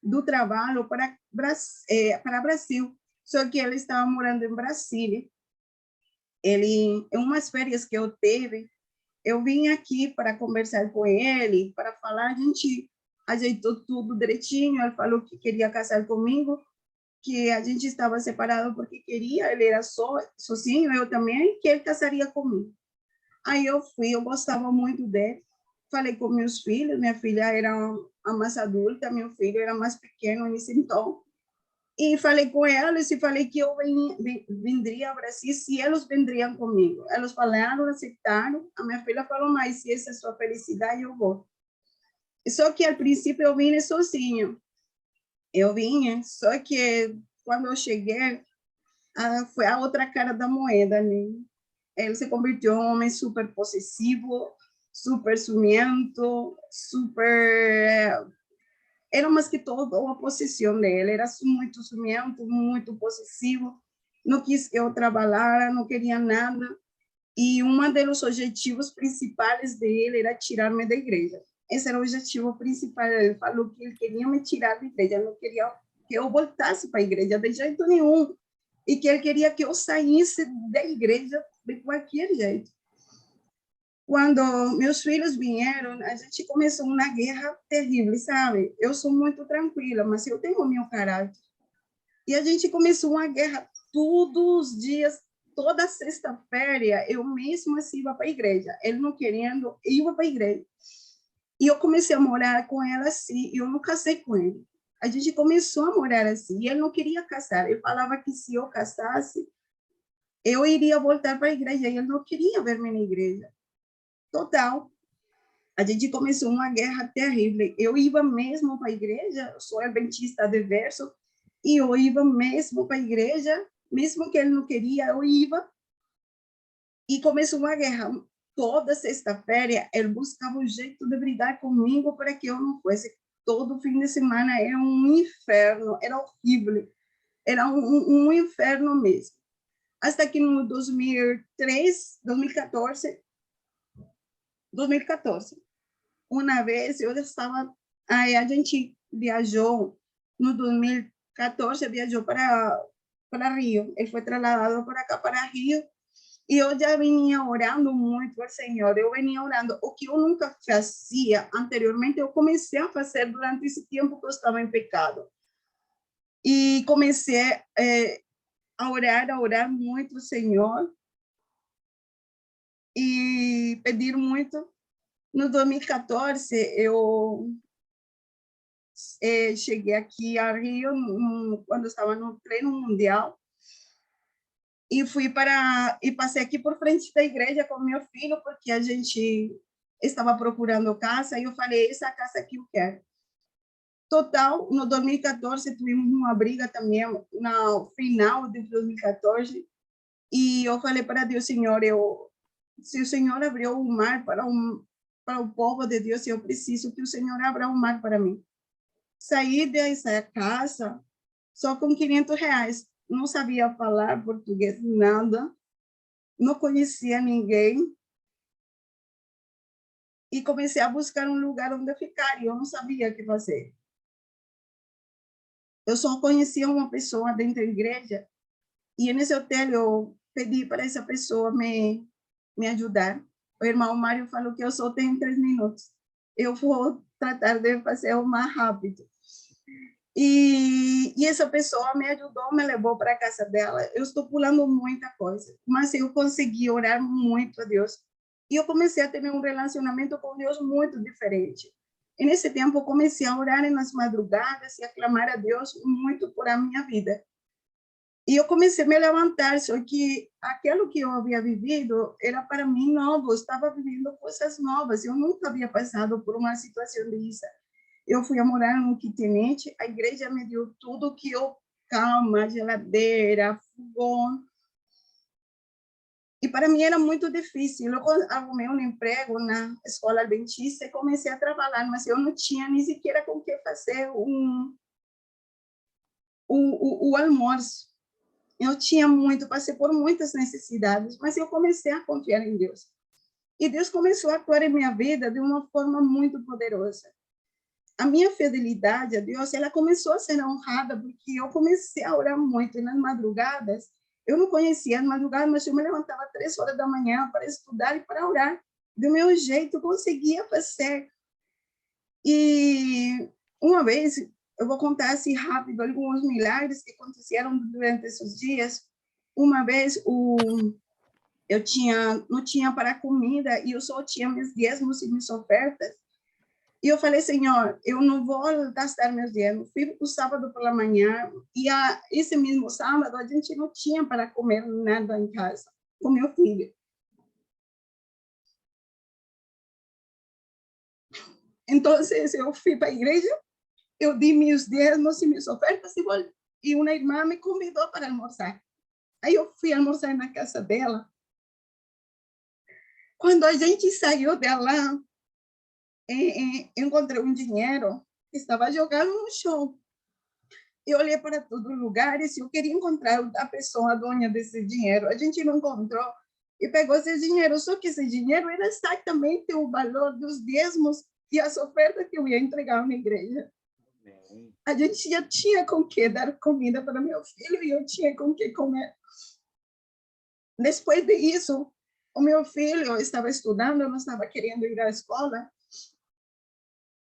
do trabalho para Brasil. Só que ele estava morando em Brasília. Em umas férias que eu teve, eu vim aqui para conversar com ele, para falar, a gente ajeitou tudo direitinho, ele falou que queria casar comigo, que a gente estava separado porque queria, ele era sozinho, eu também, que ele casaria comigo. Aí eu fui, eu gostava muito dele, falei com meus filhos, minha filha era a mais adulta, meu filho era mais pequeno nesse então, e falei com eles e falei que eu vendria ao Brasil se eles vendriam comigo. Eles falaram, aceitaram, a minha filha falou, mas se essa é a sua felicidade, eu vou. Só que ao princípio eu vim sozinho, só que quando eu cheguei, foi a outra cara da moeda, né? Ele se convirtiu em um homem super possessivo, super ciumento, era mais que todo a possessão dele, era muito ciumento, muito possessivo, não quis que eu trabalhara, não queria nada, e um dos objetivos principais dele era tirar-me da igreja. Esse era o objetivo principal. Ele falou que ele queria me tirar da igreja, não queria que eu voltasse para a igreja de jeito nenhum, e que ele queria que eu saísse da igreja de qualquer jeito. Quando meus filhos vieram, a gente começou uma guerra terrível, sabe? Eu sou muito tranquila, mas eu tenho o meu caráter. E a gente começou uma guerra todos os dias, toda sexta-feira, eu mesma ia para a igreja. Ele não querendo, eu ia para a igreja. E eu comecei a morar com ela assim, e eu não casei com ele. A gente começou a morar assim, e ele não queria casar. Ele falava que se eu casasse, eu iria voltar para a igreja, e ele não queria ver-me na igreja. Total. A gente começou uma guerra terrível. Eu ia mesmo para a igreja, eu sou adventista de verso, e eu ia mesmo para a igreja, mesmo que ele não queria, eu ia. E começou uma guerra. Toda sexta-feira, ele buscava um jeito de brigar comigo para que eu não fosse. Todo fim de semana era um inferno, era horrível. Era um inferno mesmo. Até que no 2014, uma vez eu estava, aí a gente viajou, no 2014 viajou para Rio, ele foi trasladado para cá, para Rio, e eu já vinha orando muito ao Senhor, eu vinha orando, o que eu nunca fazia anteriormente, eu comecei a fazer durante esse tempo que eu estava em pecado, e comecei a orar muito ao Senhor, e pedir muito. No 2014, eu cheguei aqui a Rio quando estava no treino mundial e passei aqui por frente da igreja com meu filho porque a gente estava procurando casa e eu falei, essa casa aqui eu quero. Total, no 2014 tivemos uma briga também no final de 2014 e eu falei para Deus, Senhor, se o Senhor abriu o mar para o povo de Deus, eu preciso que o Senhor abra o mar para mim. Saí dessa casa só com R$500. Não sabia falar português, nada. Não conhecia ninguém. E comecei a buscar um lugar onde ficar. E eu não sabia o que fazer. Eu só conhecia uma pessoa dentro da igreja. E nesse hotel eu pedi para essa pessoa me ajudar. O irmão Mário falou que eu só tenho 3 minutos. Eu vou tratar de fazer o mais rápido. E essa pessoa me ajudou, me levou para a casa dela. Eu estou pulando muita coisa, mas eu consegui orar muito a Deus. E eu comecei a ter um relacionamento com Deus muito diferente. E nesse tempo eu comecei a orar nas madrugadas e a clamar a Deus muito por a minha vida. E eu comecei a me levantar, só que aquilo que eu havia vivido era para mim novo, eu estava vivendo coisas novas, eu nunca havia passado por uma situação dessa. Eu fui a morar no kitnet, a igreja me deu tudo que eu, cama, geladeira, fogão. E para mim era muito difícil. Eu arrumei um emprego na escola adventista e comecei a trabalhar, mas eu não tinha nem sequer com que fazer o almoço. Eu tinha muito, passei por muitas necessidades, mas eu comecei a confiar em Deus. E Deus começou a atuar em minha vida de uma forma muito poderosa. A minha fidelidade a Deus, ela começou a ser honrada, porque eu comecei a orar muito nas madrugadas. Eu não conhecia as madrugadas, mas eu me levantava 3 horas da manhã para estudar e para orar. Do meu jeito, eu conseguia fazer. E uma vez, eu vou contar assim rápido alguns milagres que aconteceram durante esses dias. Uma vez, não tinha para comida e eu só tinha meus dízimos e minhas ofertas. E eu falei, Senhor, eu não vou gastar meus dízimos. Fui o sábado pela manhã e esse mesmo sábado a gente não tinha para comer nada em casa com meu filho. Então, eu fui para a igreja, eu di meus dízimos e minhas ofertas e uma irmã me convidou para almoçar. Aí eu fui almoçar na casa dela. Quando a gente saiu dela, encontrei um dinheiro que estava jogado no chão. Eu olhei para todos os lugares e eu queria encontrar a pessoa dona desse dinheiro. A gente não encontrou e pegou esse dinheiro. Só que esse dinheiro era exatamente o valor dos dízimos e as ofertas que eu ia entregar na igreja. A gente já tinha com que dar comida para meu filho e eu tinha com que comer. Depois disso, o meu filho estava estudando, não estava querendo ir à escola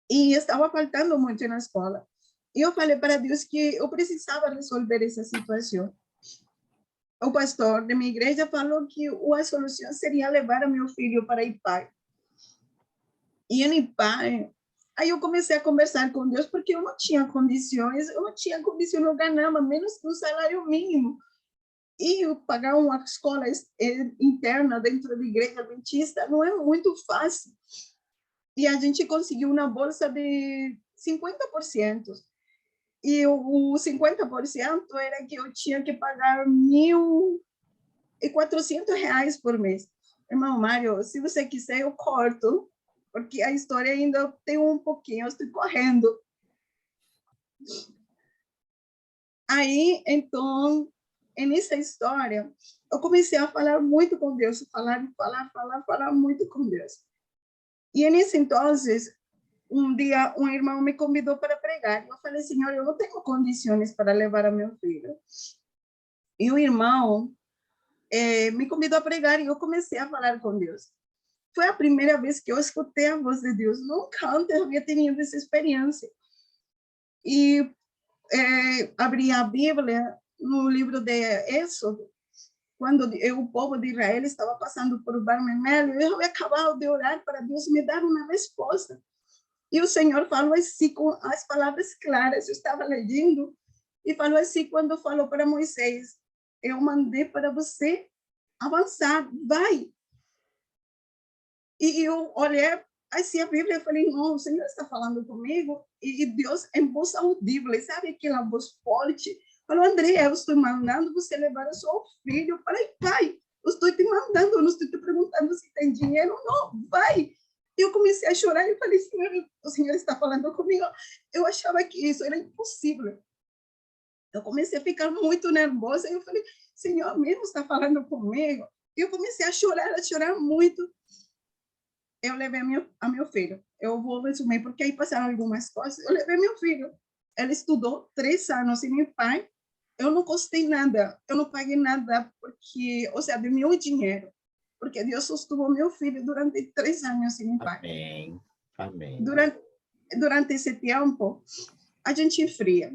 e estava faltando muito na escola. E eu falei para Deus que eu precisava resolver essa situação. O pastor de minha igreja falou que a solução seria levar meu filho para IPAR. E em IPAR, aí eu comecei a conversar com Deus, porque eu não tinha condições, eu ganhava menos que um salário mínimo. E eu pagar uma escola interna dentro da igreja adventista não é muito fácil. E a gente conseguiu uma bolsa de 50%. E o 50% era que eu tinha que pagar R$1.400 por mês. Irmão Mário, se você quiser, eu corto, porque a história ainda tem um pouquinho, eu estou correndo. Aí, então, nessa história, eu comecei a falar muito com Deus, falar muito com Deus. E nesse entonces, um dia, um irmão me convidou para pregar. Eu falei, Senhor, eu não tenho condições para levar a meu filho. E o irmão me convidou a pregar e eu comecei a falar com Deus. Foi a primeira vez que eu escutei a voz de Deus. Nunca antes eu havia tido essa experiência. E abri a Bíblia no livro de Êxodo, quando o povo de Israel estava passando por Bar Memelo, eu havia acabado de orar para Deus me dar uma resposta. E o Senhor falou assim, com as palavras claras, eu estava lendo, e falou assim, quando falou para Moisés, eu mandei para você avançar, vai. E eu olhei assim a Bíblia e falei, não, o Senhor está falando comigo, e Deus em voz audível, sabe aquela voz forte? Falou, André, eu estou mandando você levar o seu filho. Eu falei, pai, eu estou te mandando, eu não estou te perguntando se tem dinheiro, não, vai. E eu comecei a chorar e falei, Senhor, o Senhor está falando comigo. Eu achava que isso era impossível. Eu comecei a ficar muito nervosa e eu falei, Senhor, mesmo está falando comigo? E eu comecei a chorar muito. Eu levei a meu filho. Eu vou resumir, porque aí passaram algumas coisas. Eu levei meu filho. Ele estudou 3 anos e meu pai, eu não custei nada, eu não paguei nada, porque, ou seja, de meu dinheiro, porque Deus sustentou meu filho durante 3 anos sem meu pai. Amém. Amém. Durante esse tempo, a gente esfria.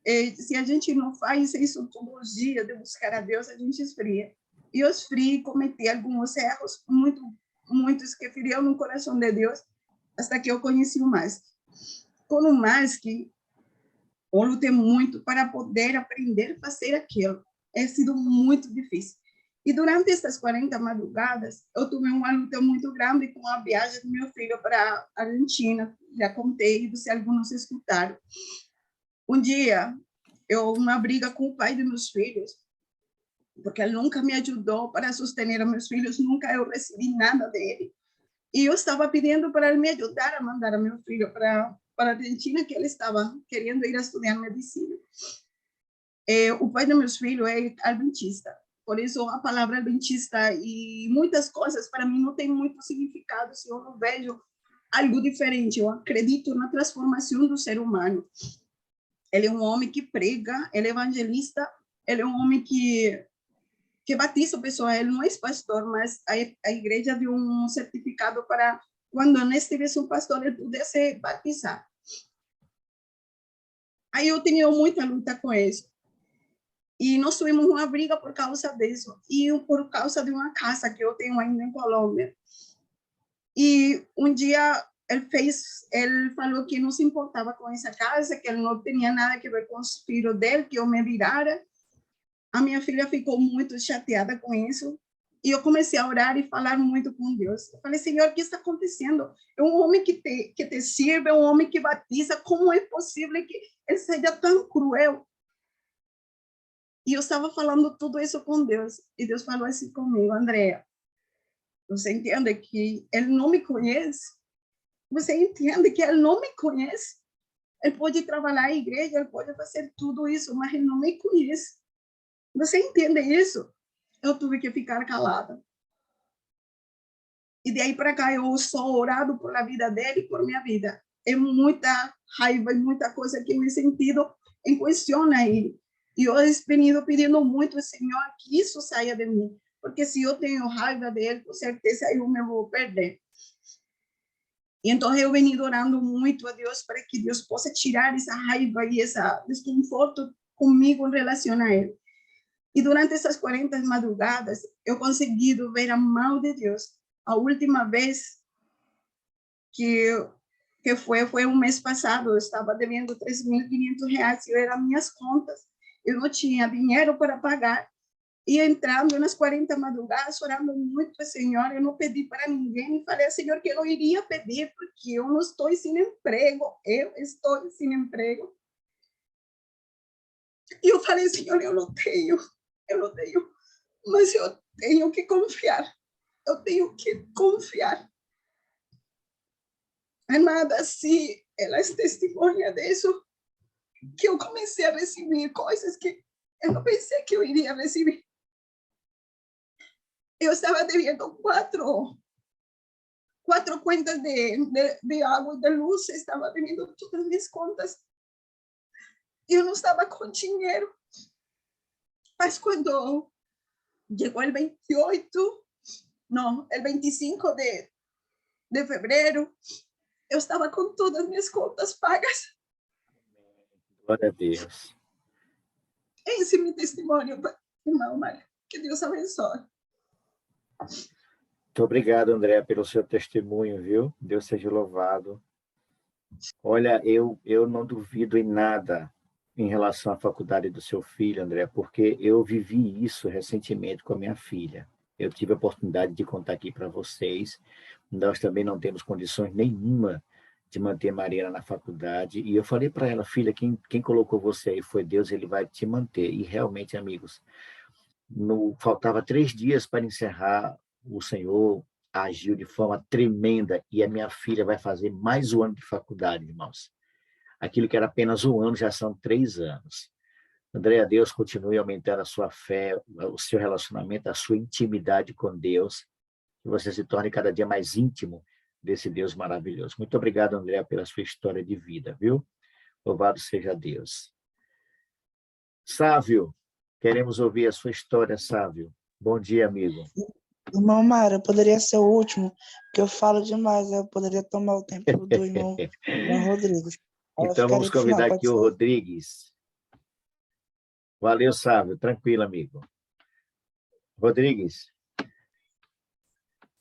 E se a gente não faz isso todos os dias, de buscar a Deus, a gente esfria. E eu esfriei, cometi alguns erros, muitos que feriam no coração de Deus, até que eu conheci o mais. Com o mais que eu lutei muito para poder aprender a fazer aquilo. É sido muito difícil. E durante essas 40 madrugadas, eu tive uma luta muito grande com a viagem do meu filho para a Argentina. Já contei, se alguns escutaram. Um dia, uma briga com o pai de meus filhos, porque ele nunca me ajudou para sustentar meus filhos, nunca eu recebi nada dele. E eu estava pedindo para ele me ajudar a mandar meu filho para a Argentina, que ele estava querendo ir a estudar medicina. O pai de meus filhos é adventista, por isso a palavra adventista e muitas coisas para mim não tem muito significado se eu não vejo algo diferente. Eu acredito na transformação do ser humano. Ele é um homem que prega, ele é evangelista, ele é um homem que batiza pessoas. Ele não é pastor, mas a igreja deu um certificado para quando não estivesse um pastor, ele pudesse batizar. Aí eu tinha muita luta com isso. E nós tivemos uma briga por causa disso, e por causa de uma casa que eu tenho ainda em Colômbia. E um dia ele falou que não se importava com essa casa, que ele não tinha nada a ver com os filhos dele, que eu me virara. A minha filha ficou muito chateada com isso, e eu comecei a orar e falar muito com Deus. Eu falei, Senhor, o que está acontecendo? É um homem que te sirve, é um homem que batiza, como é possível que ele seja tão cruel? E eu estava falando tudo isso com Deus, e Deus falou assim comigo, Andréa, você entende que ele não me conhece? Você entende que ele não me conhece? Ele pode trabalhar na igreja, ele pode fazer tudo isso, mas ele não me conhece. Você entende isso? Eu tive que ficar calada. E daí para cá eu sou orado por a vida dele e por minha vida. É muita raiva e muita coisa que me sentido em questão aí. E eu venido pedindo muito ao Senhor que isso saia de mim. Porque se eu tenho raiva dele, com certeza eu me vou perder. E então eu venido orando muito a Deus para que Deus possa tirar essa raiva e esse desconforto comigo em relação a ele. E durante essas 40 madrugadas, eu consegui ver a mão de Deus. A última vez que foi um mês passado, eu estava devendo R$3.500, eu era minhas contas, eu não tinha dinheiro para pagar. E entrando nas 40 madrugadas, orando muito ao Senhor, eu não pedi para ninguém, e falei ao Senhor que eu não iria pedir, porque eu não estou sem emprego, eu estou sem emprego. E eu falei, Senhor, eu não tenho, mas eu tenho que confiar, Amada, se ela é testemunha disso, que eu comecei a receber coisas que eu não pensei que eu iria receber. Eu estava devendo 4 contas de água e de luz, estava devendo todas as minhas contas. Eu não estava com dinheiro. Mas quando chegou o 25 de fevereiro, eu estava com todas as minhas contas pagas. Glória a Deus. Esse é meu testemunho, irmão Mário. Que Deus abençoe. Muito obrigado, André, pelo seu testemunho, viu? Deus seja louvado. Olha, eu não duvido em nada em relação à faculdade do seu filho, André, porque eu vivi isso recentemente com a minha filha. Eu tive a oportunidade de contar aqui para vocês. Nós também não temos condições nenhuma de manter Mariana na faculdade. E eu falei para ela, filha, quem colocou você aí foi Deus, ele vai te manter. E realmente, amigos, faltava 3 dias para encerrar, o Senhor agiu de forma tremenda e a minha filha vai fazer mais um ano de faculdade, irmãos. Aquilo que era apenas um ano já são 3 anos. Andréa, Deus continue aumentando a sua fé, o seu relacionamento, a sua intimidade com Deus, que você se torne cada dia mais íntimo desse Deus maravilhoso. Muito obrigado, Andréa, pela sua história de vida, viu? Louvado seja Deus. Sávio, queremos ouvir a sua história, Sávio. Bom dia, amigo. Irmão Mário, eu poderia ser o último, porque eu falo demais, eu poderia tomar o tempo do irmão Rodrigues. Então, vamos convidar aqui o Rodrigues. Valeu, Sávio. Tranquilo, amigo. Rodrigues.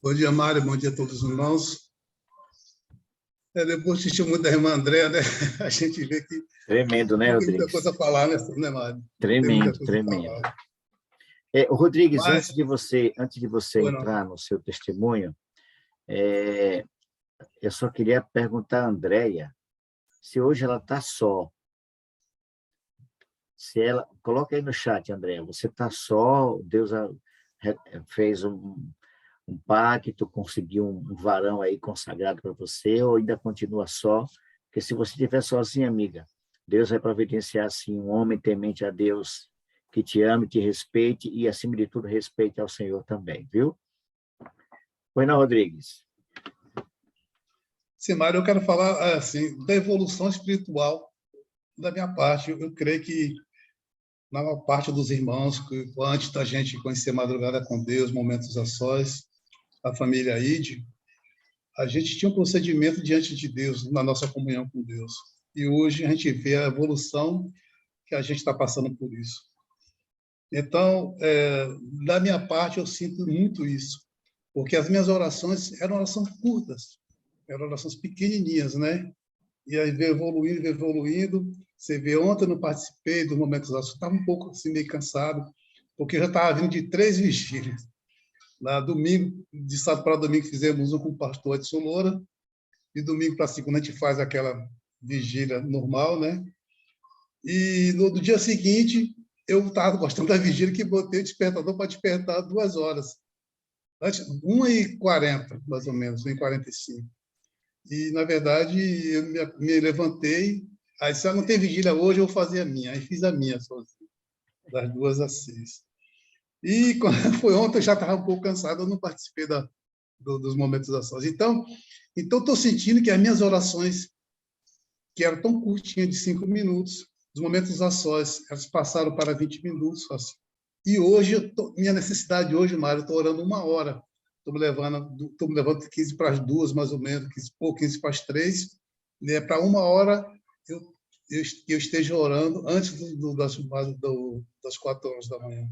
Bom dia, Mário. Bom dia a todos os irmãos. Depois do testemunho da irmã Andréa, né? A gente vê que... Tremendo, né, Rodrigues? Tem muita coisa a falar, né, Mário? Tremendo, tremendo. Rodrigues, Mas, antes de você entrar no seu testemunho, eu só queria perguntar à Andréia se hoje ela está só. Coloca aí no chat, Andréia, você está só, Deus fez um pacto, conseguiu um varão aí consagrado para você, ou ainda continua só? Porque se você estiver sozinha, amiga, Deus vai providenciar, assim, um homem temente a Deus, que te ame, te respeite e, acima de tudo, respeite ao Senhor também, viu? Pois não, Rodrigues? sim, Mário, eu quero falar assim, da evolução espiritual da minha parte. Eu creio que, na maior parte dos irmãos, que antes da gente conhecer Madrugada com Deus, Momentos a Sós, a família ID, a gente tinha um procedimento diante de Deus, na nossa comunhão com Deus. E hoje a gente vê a evolução que a gente está passando por isso. Então, da minha parte, eu sinto muito isso, porque as minhas orações eram orações curtas, eram orações pequenininhas, né? E aí veio evoluindo. Você vê, ontem eu não participei dos momentos, eu estava um pouco assim, meio cansado, porque eu já estava vindo de 3 vigílias. Na domingo, de sábado para domingo, fizemos um com o pastor Edson Loura, e domingo para segunda a gente faz aquela vigília normal, né? E no dia seguinte, eu estava gostando da vigília, que botei o despertador para despertar 2 horas. 1h40, mais ou menos, 1h45. E, na verdade, eu me levantei, aí, se não tem vigília hoje, eu vou fazer a minha. Aí fiz a minha sozinho, das 2 às 6. E quando foi ontem, eu já estava um pouco cansado, eu não participei dos momentos da sós. Então, estou sentindo que as minhas orações, que eram tão curtinhas, de 5 minutos, os momentos a sós, elas passaram para 20 minutos. Assim. E hoje, minha necessidade hoje, Mário, eu estou orando 1 hora. Estou me levando 15 para as 2, mais ou menos, 15 para as 3. Né? Para 1 hora, eu esteja orando antes das 4 horas da manhã.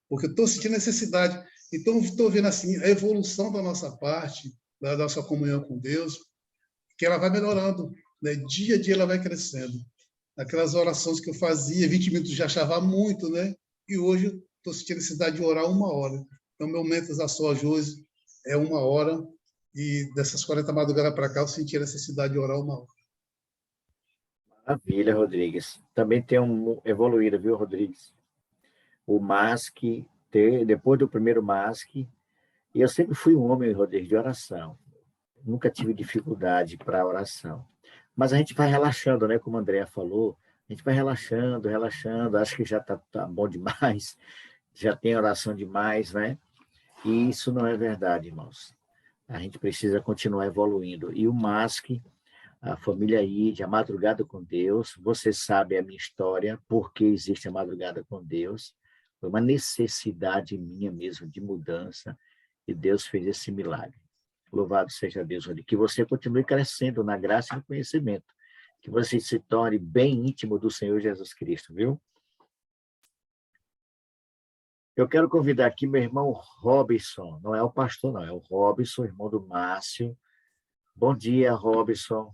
Porque eu estou sentindo necessidade. Então, estou vendo assim, a evolução da nossa parte, da nossa comunhão com Deus, que ela vai melhorando. Né? Dia a dia ela vai crescendo. Aquelas orações que eu fazia, 20 minutos já achava muito, né? E hoje estou sentindo necessidade de orar 1 hora. Então, meu momentos a sós hoje é 1 hora, e dessas 40 madrugadas para cá eu senti a necessidade de orar 1 hora. Maravilha, Rodrigues. Também tem evoluído, viu, Rodrigues? O MASC, depois do primeiro MASC, e eu sempre fui um homem, Rodrigues, de oração. Nunca tive dificuldade para oração. Mas a gente vai relaxando, né? Como a Andréa falou, a gente vai relaxando, acho que já tá bom demais, já tem oração demais, né? E isso não é verdade, irmãos. A gente precisa continuar evoluindo. E o MASC, a família ID, a Madrugada com Deus, você sabe a minha história, por que existe a Madrugada com Deus. Foi uma necessidade minha mesmo de mudança, e Deus fez esse milagre. Louvado seja Deus, que você continue crescendo na graça e no conhecimento, que você se torne bem íntimo do Senhor Jesus Cristo, viu? Eu quero convidar aqui meu irmão Robson, não é o pastor, não, é o Robson, irmão do Márcio. Bom dia, Robson.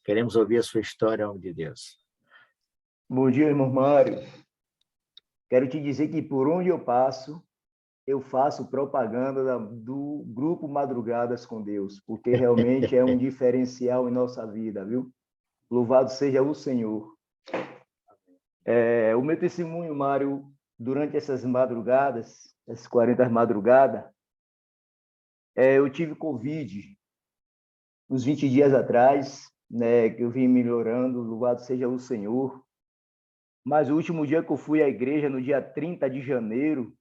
Queremos ouvir a sua história, homem de Deus. Bom dia, irmão Mário. Quero te dizer que por onde eu passo, eu faço propaganda do Grupo Madrugadas com Deus, porque realmente é um diferencial em nossa vida, viu? Louvado seja o Senhor. O meu testemunho, Mário, durante essas madrugadas, essas 40 madrugadas, eu tive Covid uns 20 dias atrás, né, que eu vim melhorando, louvado seja o Senhor. Mas o último dia que eu fui à igreja, no dia 30 de janeiro,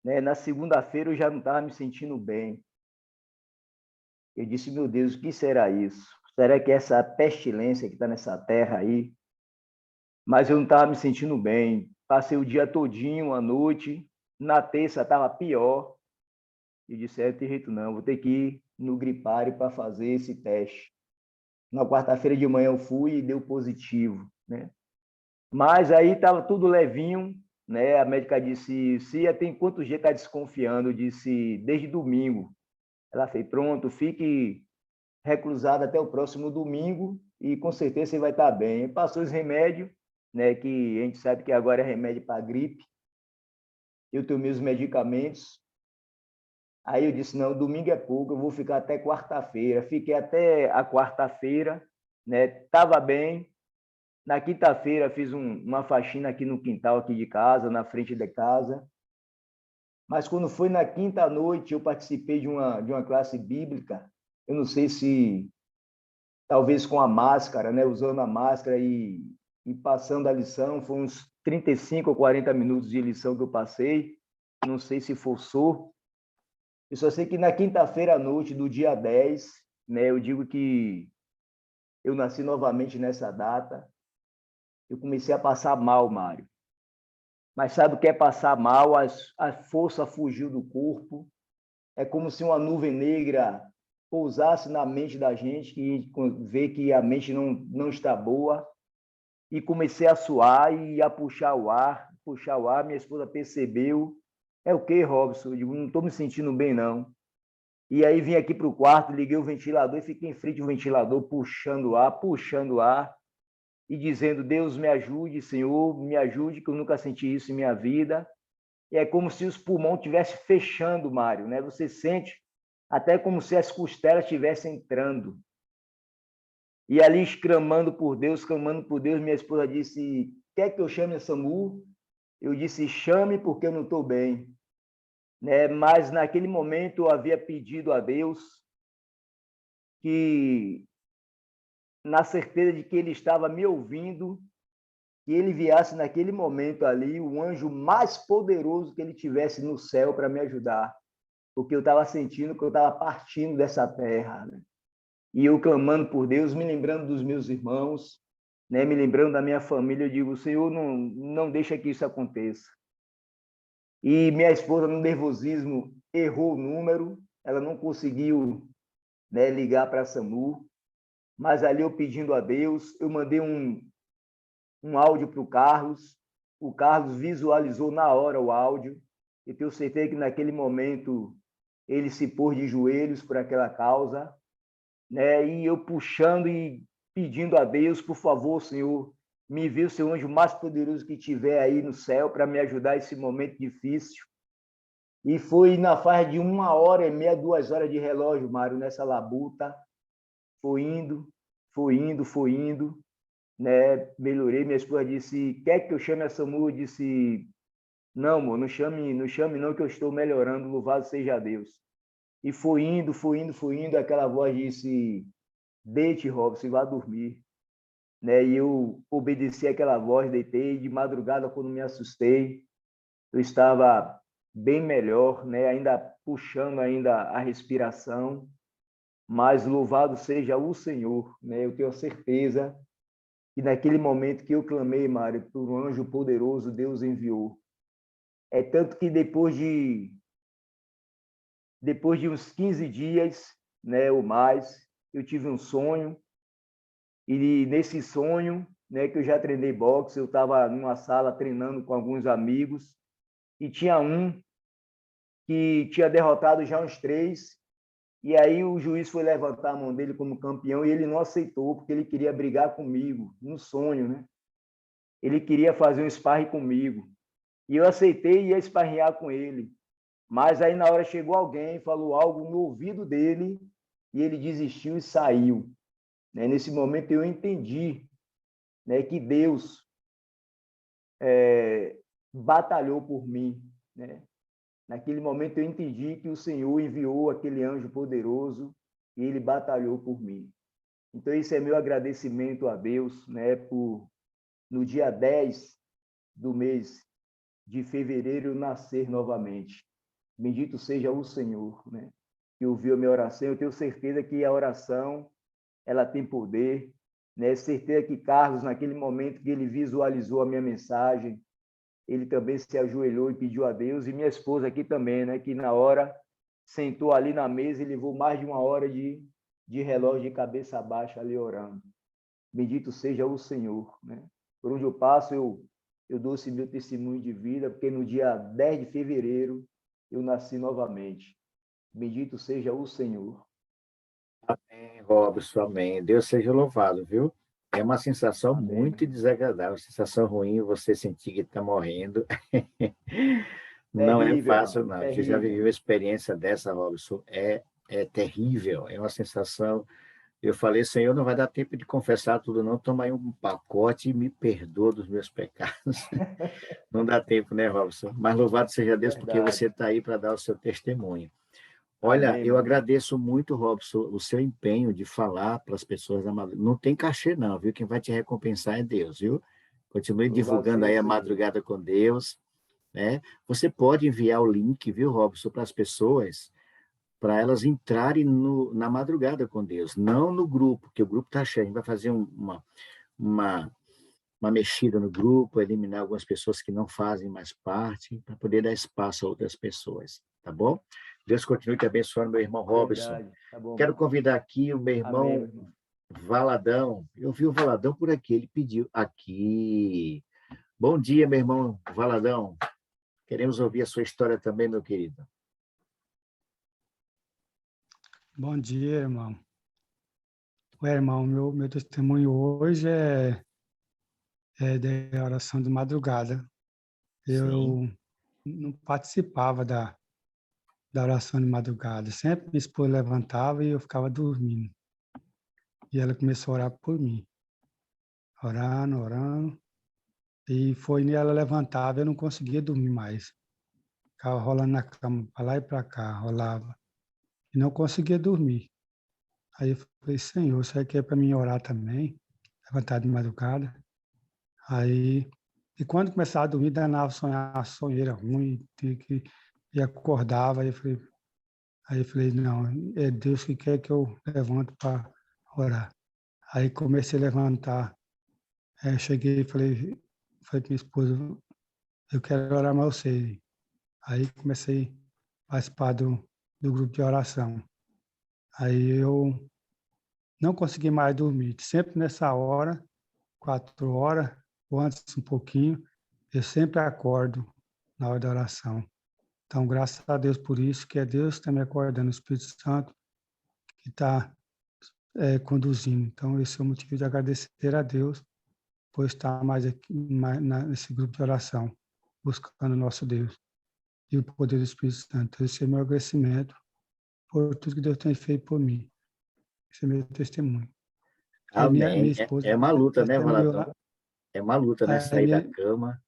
né, na segunda-feira eu já não estava me sentindo bem. Eu disse, meu Deus, o que será isso? Será que é essa pestilência que está nessa terra aí? Mas eu não estava me sentindo bem. Passei o dia todinho, a noite. Na terça estava pior. E disse, não tem jeito não, vou ter que ir no gripário para fazer esse teste. Na quarta-feira de manhã eu fui e deu positivo, né? Mas aí estava tudo levinho, né? A médica disse, Cia, tem quantos dias está desconfiando? Eu disse, desde domingo. Ela fez, pronto, fique reclusado até o próximo domingo e com certeza você vai estar bem. E passou os remédios, né? Que a gente sabe que agora é remédio para gripe. Eu tomei os medicamentos. Aí eu disse, não, domingo é pouco, eu vou ficar até quarta-feira. Fiquei até a quarta-feira, né? Estava bem. Na quinta-feira fiz uma faxina aqui no quintal aqui de casa, na frente de casa. Mas quando foi na quinta noite, eu participei de uma classe bíblica. Eu não sei se, talvez com a máscara, né? Usando a máscara e passando a lição. Foi uns 35 ou 40 minutos de lição que eu passei. Não sei se forçou. Eu só sei que na quinta-feira à noite do dia 10, né? Eu digo que eu nasci novamente nessa data. Eu comecei a passar mal, Mário. Mas sabe o que é passar mal? A força fugiu do corpo. É como se uma nuvem negra pousasse na mente da gente, que vê que a mente não está boa. E comecei a suar e a puxar o ar. Minha esposa percebeu. É o quê, Robson? Eu digo, não estou me sentindo bem, não. E aí vim aqui para o quarto, liguei o ventilador e fiquei em frente ao ventilador, puxando ar. E dizendo, Deus me ajude, Senhor, me ajude, que eu nunca senti isso em minha vida. E é como se os pulmões estivessem fechando, Mário, né? Você sente até como se as costelas estivessem entrando. E ali, clamando por Deus, minha esposa disse, quer que eu chame a SAMU? Eu disse, chame porque eu não estou bem. Né? Mas naquele momento eu havia pedido a Deus que, na certeza de que Ele estava me ouvindo, que Ele enviasse naquele momento ali o anjo mais poderoso que Ele tivesse no céu para me ajudar, porque eu estava sentindo que eu estava partindo dessa terra, né? E eu clamando por Deus, me lembrando dos meus irmãos, né? Me lembrando da minha família, eu digo, Senhor, não deixa que isso aconteça. E minha esposa, no nervosismo, errou o número, ela não conseguiu, né, ligar para a SAMU, mas ali eu pedindo a Deus, eu mandei um áudio para o Carlos visualizou na hora o áudio, e tenho certeza que naquele momento ele se pôs de joelhos por aquela causa, né? E eu puxando e pedindo a Deus, por favor, Senhor, me envie o seu anjo mais poderoso que tiver aí no céu para me ajudar nesse momento difícil. E foi na faixa de 1h30, 2 horas de relógio, Mário, nessa labuta, foi indo, né? Melhorei. Minha esposa disse, quer que eu chame a SAMU? Eu disse, não, amor, não chame não, que eu estou melhorando, louvado seja Deus. E foi indo, aquela voz disse, deite, Robson, e vá dormir. Né? E eu obedeci aquela voz, deitei. De madrugada, quando me assustei, eu estava bem melhor, né? Ainda puxando ainda a respiração, mas louvado seja o Senhor, né? Eu tenho certeza que naquele momento que eu clamei, Mário, por um anjo poderoso, Deus enviou. É tanto que depois de uns 15 dias, né, ou mais, eu tive um sonho, e nesse sonho, né, que eu já treinei boxe, eu estava numa sala treinando com alguns amigos, e tinha um que tinha derrotado já uns 3, E aí o juiz foi levantar a mão dele como campeão e ele não aceitou, porque ele queria brigar comigo, no sonho, né? Ele queria fazer um sparring comigo. E eu aceitei e ia esparrear com ele. Mas aí, na hora, chegou alguém, falou algo no ouvido dele, e ele desistiu e saiu. Né? Nesse momento, eu entendi, né, que Deus batalhou por mim. Né? Naquele momento, eu entendi que o Senhor enviou aquele anjo poderoso e ele batalhou por mim. Então, esse é meu agradecimento a Deus, né, por, no dia 10 do mês de fevereiro, nascer novamente. Bendito seja o Senhor, né, que ouviu a minha oração. Eu tenho certeza que a oração, ela tem poder, né? Certeza que Carlos, naquele momento que ele visualizou a minha mensagem, ele também se ajoelhou e pediu a Deus, e minha esposa aqui também, né, que na hora sentou ali na mesa e levou mais de 1 hora de relógio de cabeça baixa ali orando. Bendito seja o Senhor, né? Por onde eu passo, eu dou esse meu testemunho de vida, porque no dia 10 de fevereiro eu nasci novamente. Bendito seja o Senhor. Amém, Robson, amém. Deus seja louvado, viu? É uma sensação Amém. muito desagradável, sensação ruim, você sentir que está morrendo. Não é Terrível, fácil, irmão, não. Você já terrível. viveu uma experiência dessa, Robson? É terrível, é uma sensação. Eu falei, Senhor, não vai dar tempo de confessar tudo, não. Toma aí um pacote e me perdoa dos meus pecados. Não dá tempo, né, Robson? Mas louvado seja Deus, porque Verdade. você está aí para dar o seu testemunho. Olha, Amém, eu irmão. agradeço muito, Robson, o seu empenho de falar para as pessoas da madrugada. Não tem cachê, não, viu? Quem vai te recompensar é Deus, viu? Continue Louvado divulgando seja aí o a Senhor. madrugada com Deus, né? Você pode enviar o link, viu, Robson, para as pessoas, para elas entrarem na madrugada com Deus, não no grupo, porque o grupo está cheio. A gente vai fazer uma mexida no grupo, eliminar algumas pessoas que não fazem mais parte, para poder dar espaço a outras pessoas, tá bom? Deus continue te abençoando, meu irmão Robson. Verdade. Tá bom, Quero irmão. convidar aqui o meu Amém, irmão meu irmão. Valadão. Eu vi o Valadão por aqui, ele pediu aqui. Bom dia, meu irmão Valadão. Queremos ouvir a sua história também, meu querido. Bom dia, irmão. Irmão, meu testemunho hoje é de oração de madrugada. Eu não participava da oração de madrugada. Sempre minha esposa levantava e eu ficava dormindo. E ela começou a orar por mim. Orando. E foi nela levantava, eu não conseguia dormir mais. Ficava rolando na cama, para lá e para cá, rolava. E não conseguia dormir. Aí eu falei, Senhor, isso aqui é para mim orar também, levantar de madrugada. Aí, e quando começava a dormir, danava a sonhar, sonheira ruim, e acordava, aí eu falei, não, é Deus que quer que eu levante para orar. Aí comecei a levantar, aí eu cheguei e falei para minha esposa, eu quero orar mais você. Aí comecei a participar do grupo de oração. Aí eu não consegui mais dormir, sempre nessa hora, 4 horas, ou antes um pouquinho, eu sempre acordo na hora da oração. Então, graças a Deus por isso, que é Deus que está me acordando, o Espírito Santo que está conduzindo. Então, esse é o motivo de agradecer a Deus por estar mais aqui, nesse grupo de oração, buscando o nosso Deus e o poder do Espírito Santo. Esse é o meu agradecimento por tudo que Deus tem feito por mim. Esse é meu testemunho. Minha Amém. esposa É uma luta, né, testemunhou Valadão? É uma luta, né? Sair da cama.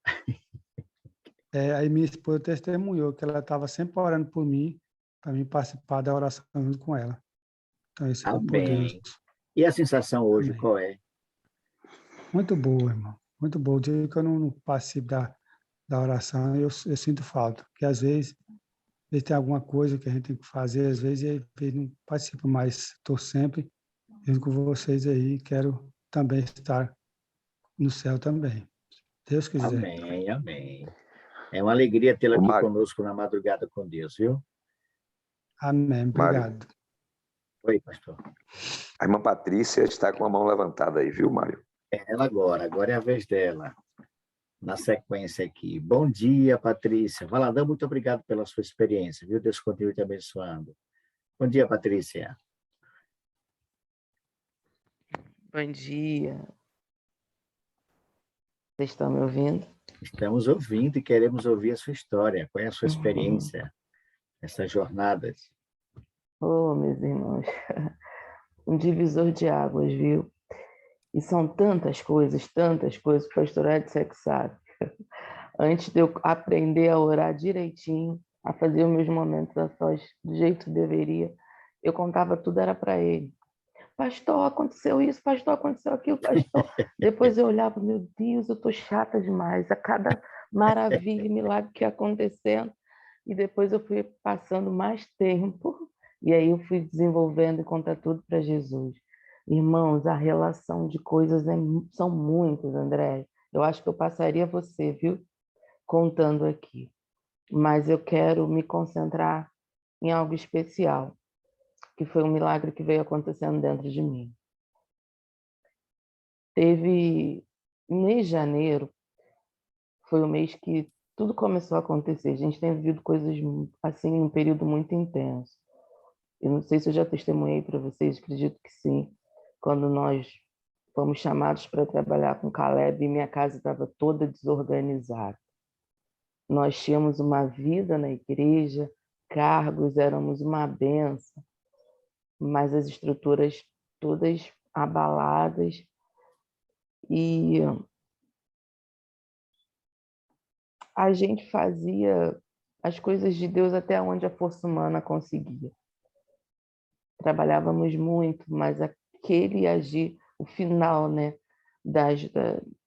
Aí minha esposa testemunhou que ela estava sempre orando por mim, para mim participar da oração junto com ela. Então, esse é o poder. Amém. E a sensação hoje, Amém. qual é? Muito boa, irmão. Muito boa. O dia que eu não participo da oração, eu sinto falta. Porque às vezes tem alguma coisa que a gente tem que fazer, às vezes eu não participo mais. Estou sempre junto com vocês aí. Quero também estar no céu também. Deus quiser. Amém, amém. É uma alegria tê-lo aqui Mário. conosco na madrugada com Deus, viu? Amém. Obrigado. Mário. Oi, pastor. A irmã Patrícia está com a mão levantada aí, viu, Mário? É ela agora é a vez dela. Na sequência aqui. Bom dia, Patrícia. Valadão, muito obrigado pela sua experiência, viu? Deus continue te abençoando. Bom dia, Patrícia. Bom dia. Vocês estão me ouvindo? Estamos ouvindo e queremos ouvir a sua história. Qual é a sua experiência nessas jornadas? Oh, meus irmãos, um divisor de águas, viu? E são tantas coisas, o pastor Edson que sabe. Antes de eu aprender a orar direitinho, a fazer os meus momentos a sós do jeito que deveria, eu contava tudo, era para ele. Pastor, aconteceu isso, pastor, aconteceu aquilo, pastor. Depois eu olhava, meu Deus, eu tô chata demais, a cada maravilha e milagre que ia acontecendo. E depois eu fui passando mais tempo, e aí eu fui desenvolvendo e contar tudo para Jesus. Irmãos, a relação de coisas são muitas, André. Eu acho que eu passaria você, viu, contando aqui. Mas eu quero me concentrar em algo especial, que foi um milagre que veio acontecendo dentro de mim. Teve mês de janeiro, foi o mês que tudo começou a acontecer. A gente tem vivido coisas assim, um período muito intenso. Eu não sei se eu já testemunhei para vocês, acredito que sim, quando nós fomos chamados para trabalhar com Caleb e minha casa estava toda desorganizada. Nós tínhamos uma vida na igreja, cargos, éramos uma bênção, mas as estruturas todas abaladas e a gente fazia as coisas de Deus até onde a força humana conseguia. Trabalhávamos muito, mas aquele agir, o final, né,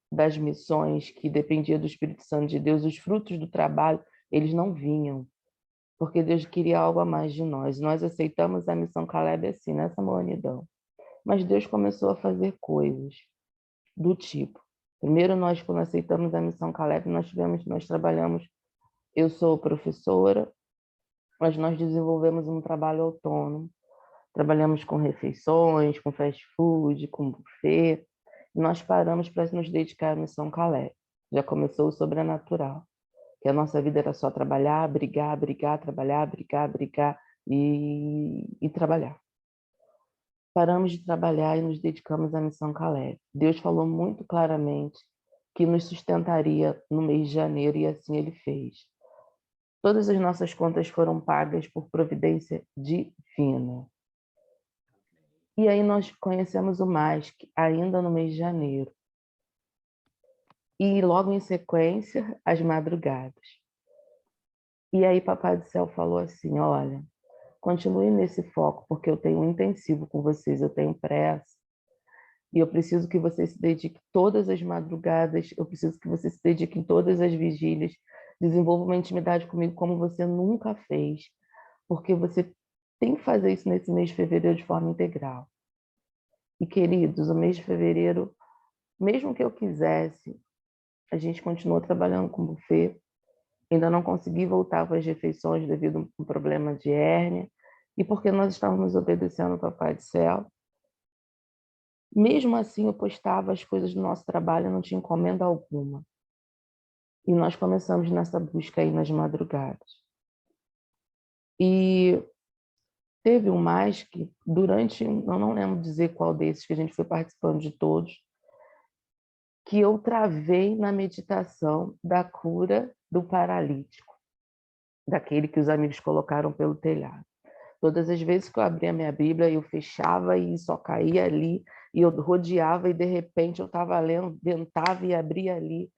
das missões que dependia do Espírito Santo de Deus, os frutos do trabalho, eles não vinham, porque Deus queria algo a mais de nós. Nós aceitamos a missão Caleb assim, nessa mornidão. Mas Deus começou a fazer coisas do tipo. Primeiro, nós, quando aceitamos a missão Caleb, nós trabalhamos, eu sou professora, mas nós desenvolvemos um trabalho autônomo. Trabalhamos com refeições, com fast food, com buffet. E nós paramos para nos dedicar à missão Caleb. Já começou o sobrenatural. Que a nossa vida era só trabalhar, brigar, trabalhar, brigar e trabalhar. Paramos de trabalhar e nos dedicamos à missão Caleb. Deus falou muito claramente que nos sustentaria no mês de janeiro e assim Ele fez. Todas as nossas contas foram pagas por providência divina. E aí nós conhecemos o MASC ainda no mês de janeiro. E logo em sequência, as madrugadas. E aí Papai do Céu falou assim, olha, continue nesse foco, porque eu tenho um intensivo com vocês, eu tenho pressa. E eu preciso que você se dedique todas as madrugadas, eu preciso que você se dedique em todas as vigílias, desenvolva uma intimidade comigo como você nunca fez, porque você tem que fazer isso nesse mês de fevereiro de forma integral. E, queridos, o mês de fevereiro, mesmo que eu quisesse, a gente continuou trabalhando com buffet, ainda não consegui voltar para as refeições devido a um problema de hérnia, e porque nós estávamos obedecendo ao Papai do Céu. Mesmo assim, eu postava as coisas do nosso trabalho, não tinha encomenda alguma. E nós começamos nessa busca aí nas madrugadas. E teve um mais que, durante, eu não lembro dizer qual desses, que a gente foi participando de todos, que eu travei na meditação da cura do paralítico, daquele que os amigos colocaram pelo telhado. Todas as vezes que eu abria a minha Bíblia, eu fechava e só caía ali, e eu rodeava e de repente eu estava lendo, ventava e abria ali,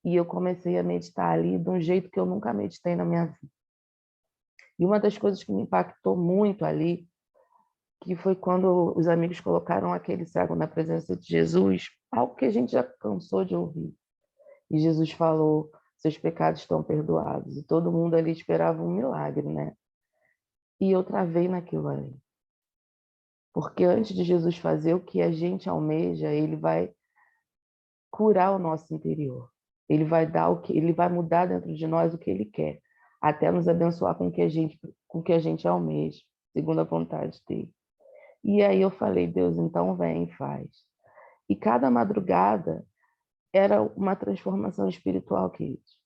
e eu comecei a meditar ali de um jeito que eu nunca meditei na minha vida. E uma das coisas que me impactou muito ali, que foi quando os amigos colocaram aquele cego na presença de Jesus, algo que a gente já cansou de ouvir. E Jesus falou, seus pecados estão perdoados. E todo mundo ali esperava um milagre, né? E eu travei naquilo ali. Porque antes de Jesus fazer o que a gente almeja, Ele vai curar o nosso interior. Ele vai dar o que, Ele vai mudar dentro de nós o que Ele quer, até nos abençoar com o que a gente almeja, segundo a vontade dele. E aí eu falei, Deus, então vem e faz. E cada madrugada era uma transformação espiritual, queridos.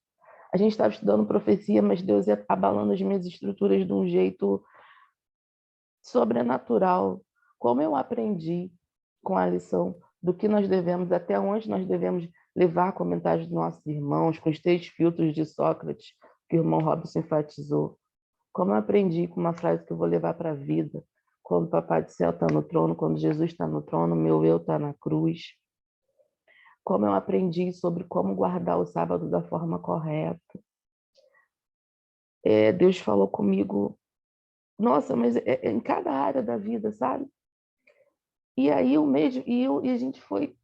A gente estava estudando profecia, mas Deus ia abalando as minhas estruturas de um jeito sobrenatural. Como eu aprendi com a lição do que nós devemos, até onde nós devemos levar comentários dos nossos irmãos, com os 3 filtros de Sócrates, que o irmão Robson enfatizou. Como eu aprendi com uma frase que eu vou levar para a vida, quando o Papai do Céu está no trono, quando Jesus está no trono, meu eu está na cruz. Como eu aprendi sobre como guardar o sábado da forma correta. Deus falou comigo, nossa, mas em cada área da vida, sabe? E aí a gente foi,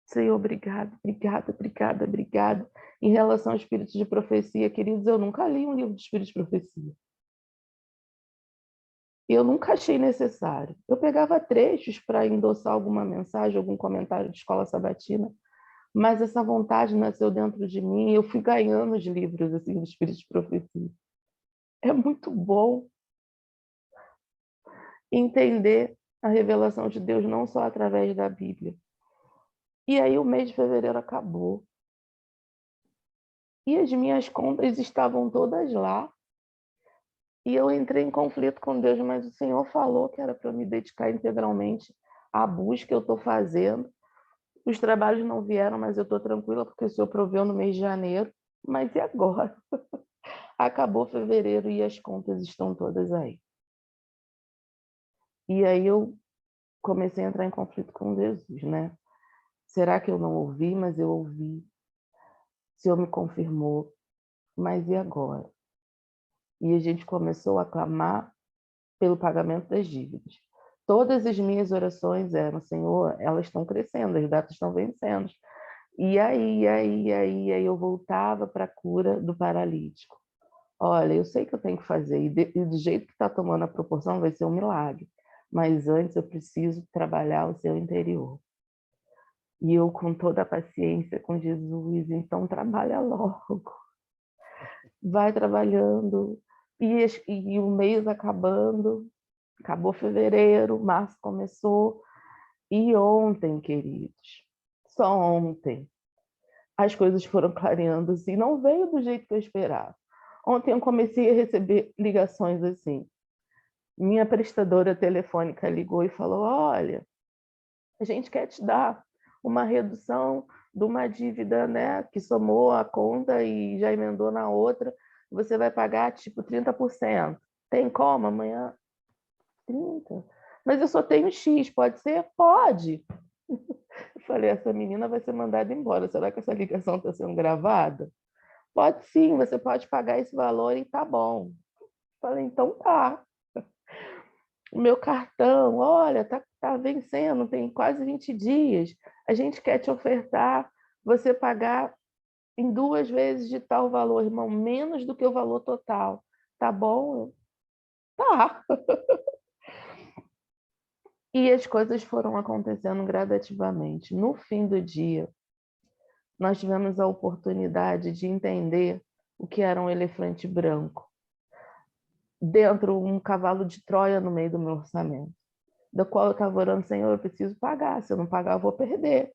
Senhor, obrigado, obrigada, obrigada, obrigada. Em relação ao espírito de profecia, queridos, eu nunca li um livro de espírito de profecia. Eu nunca achei necessário. Eu pegava trechos para endossar alguma mensagem, algum comentário de escola sabatina, mas essa vontade nasceu dentro de mim e eu fui ganhando os livros assim, do espírito de profecia. É muito bom entender a revelação de Deus não só através da Bíblia. E aí o mês de fevereiro acabou. E as minhas contas estavam todas lá. E eu entrei em conflito com Deus, mas o Senhor falou que era para eu me dedicar integralmente à busca que eu estou fazendo. Os trabalhos não vieram, mas eu estou tranquila porque o Senhor proveu no mês de janeiro. Mas e agora? Acabou fevereiro e as contas estão todas aí. E aí eu comecei a entrar em conflito com Jesus, né? Será que eu não ouvi? Mas eu ouvi. O Senhor me confirmou. Mas e agora? E a gente começou a clamar pelo pagamento das dívidas. Todas as minhas orações eram, Senhor, elas estão crescendo, as datas estão vencendo. E aí eu voltava para a cura do paralítico. Olha, eu sei que eu tenho que fazer, e do jeito que está tomando a proporção vai ser um milagre. Mas antes eu preciso trabalhar o seu interior. E eu, com toda a paciência com Jesus, então trabalha logo. Vai trabalhando. E o mês acabando, acabou fevereiro, março começou. E ontem, queridos, só ontem, as coisas foram clareando assim. Não veio do jeito que eu esperava. Ontem eu comecei a receber ligações assim. Minha prestadora telefônica ligou e falou, olha, a gente quer te dar uma redução de uma dívida, né, que somou a conta e já emendou na outra. Você vai pagar, tipo, 30%. Tem como amanhã? 30%. Mas eu só tenho X, pode ser? Pode. Eu falei, essa menina vai ser mandada embora. Será que essa ligação está sendo gravada? Pode sim, você pode pagar esse valor e tá bom. Eu falei, então tá. O meu cartão, olha, tá vencendo, tem quase 20 dias. A gente quer te ofertar você pagar em 2 vezes de tal valor, irmão, menos do que o valor total. Tá bom? Tá. E as coisas foram acontecendo gradativamente. No fim do dia, nós tivemos a oportunidade de entender o que era um elefante branco. Dentro, um cavalo de Troia no meio do meu orçamento. Da qual eu estava orando, Senhor, eu preciso pagar. Se eu não pagar, eu vou perder.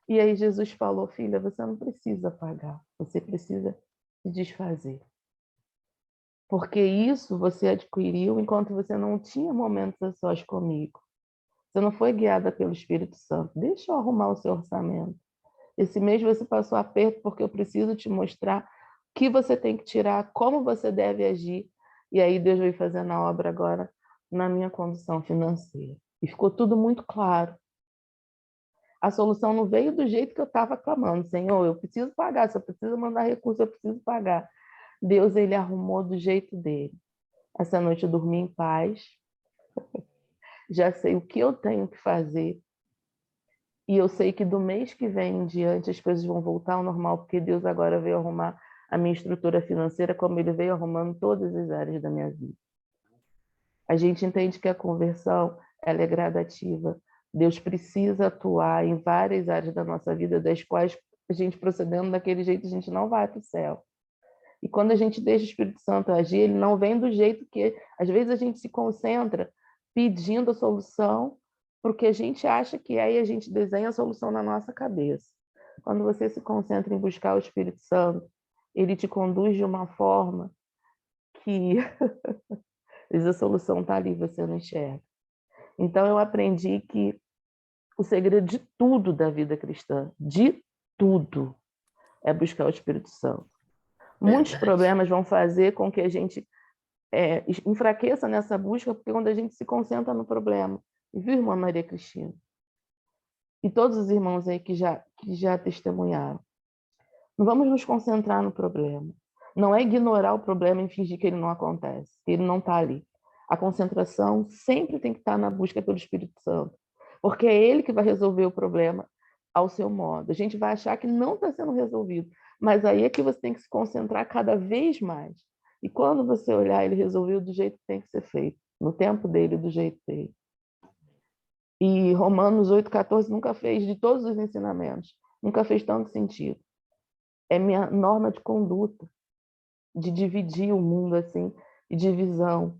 E aí Jesus falou, filha, você não precisa pagar. Você precisa se desfazer. Porque isso você adquiriu enquanto você não tinha momentos a sós comigo. Você não foi guiada pelo Espírito Santo. Deixa eu arrumar o seu orçamento. Esse mês você passou aperto porque eu preciso te mostrar o que você tem que tirar, como você deve agir. E aí Deus veio fazendo a obra agora na minha condição financeira. E ficou tudo muito claro. A solução não veio do jeito que eu estava clamando. Senhor, eu preciso pagar, se eu preciso mandar recurso, eu preciso pagar. Deus, ele arrumou do jeito dele. Essa noite eu dormi em paz. Já sei o que eu tenho que fazer. E eu sei que do mês que vem em diante as coisas vão voltar ao normal, porque Deus agora veio arrumar a minha estrutura financeira como ele veio arrumando todas as áreas da minha vida. A gente entende que a conversão, ela é gradativa. Deus precisa atuar em várias áreas da nossa vida, das quais a gente procedendo daquele jeito, a gente não vai para o céu. E quando a gente deixa o Espírito Santo agir, ele não vem do jeito que... Às vezes a gente se concentra pedindo a solução porque a gente acha que é e a gente desenha a solução na nossa cabeça. Quando você se concentra em buscar o Espírito Santo, ele te conduz de uma forma que Às vezes a solução está ali, você não enxerga. Então, eu aprendi que o segredo de tudo da vida cristã, de tudo, é buscar o Espírito Santo. Muitos problemas vão fazer com que a gente enfraqueça nessa busca, porque quando a gente se concentra no problema, viu, irmã Maria Cristina? E todos os irmãos aí que já testemunharam. Não vamos nos concentrar no problema. Não é ignorar o problema e fingir que ele não acontece, que ele não está ali. A concentração sempre tem que estar na busca pelo Espírito Santo, porque é ele que vai resolver o problema ao seu modo. A gente vai achar que não está sendo resolvido, mas aí é que você tem que se concentrar cada vez mais. E quando você olhar, ele resolveu do jeito que tem que ser feito, no tempo dele, do jeito dele. E Romanos 8,14 nunca fez, de todos os ensinamentos, nunca fez tanto sentido. É minha norma de conduta, de dividir o mundo assim, e divisão.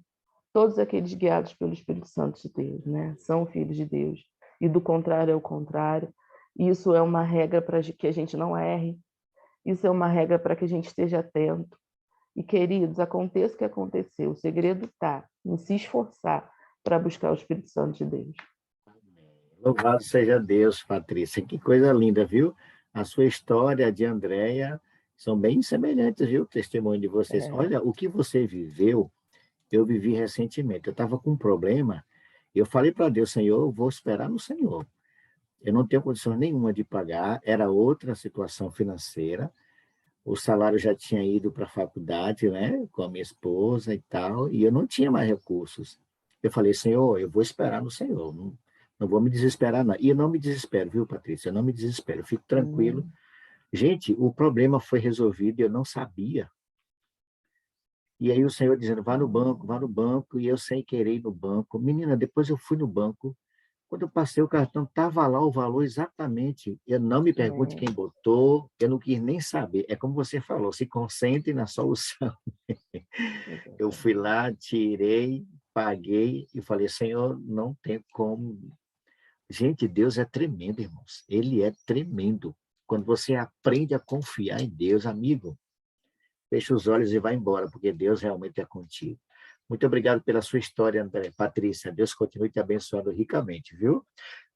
Todos aqueles guiados pelo Espírito Santo de Deus, né? São filhos de Deus. E do contrário é o contrário. Isso é uma regra para que a gente não erre. Isso é uma regra para que a gente esteja atento. E, queridos, aconteça o que aconteceu, o segredo está em se esforçar para buscar o Espírito Santo de Deus. Louvado seja Deus, Patrícia. Que coisa linda, viu? A sua história de Andréia são bem semelhantes, viu? O testemunho de vocês. Olha, o que você viveu, eu vivi recentemente. Eu estava com um problema, eu falei para Deus, Senhor, eu vou esperar no Senhor. Eu não tenho condição nenhuma de pagar, era outra situação financeira, o salário já tinha ido para a faculdade, né, com a minha esposa e tal, e eu não tinha mais recursos. Eu falei, Senhor, eu vou esperar no Senhor, não vou me desesperar, não. E eu não me desespero, viu, Patrícia? Eu não me desespero, eu fico tranquilo. Gente, o problema foi resolvido e eu não sabia. E aí o Senhor dizendo, vá no banco, e eu sem querer ir no banco. Menina, depois eu fui no banco, quando eu passei o cartão, estava lá o valor exatamente. Eu não me pergunte quem botou, eu não quis nem saber. É como você falou, se concentre na solução. Eu fui lá, tirei, paguei e falei, Senhor, não tem como. Gente, Deus é tremendo, irmãos. Ele é tremendo. Quando você aprende a confiar em Deus, amigo, fecha os olhos e vai embora, porque Deus realmente é contigo. Muito obrigado pela sua história, André. Patrícia, Deus continue te abençoando ricamente, viu?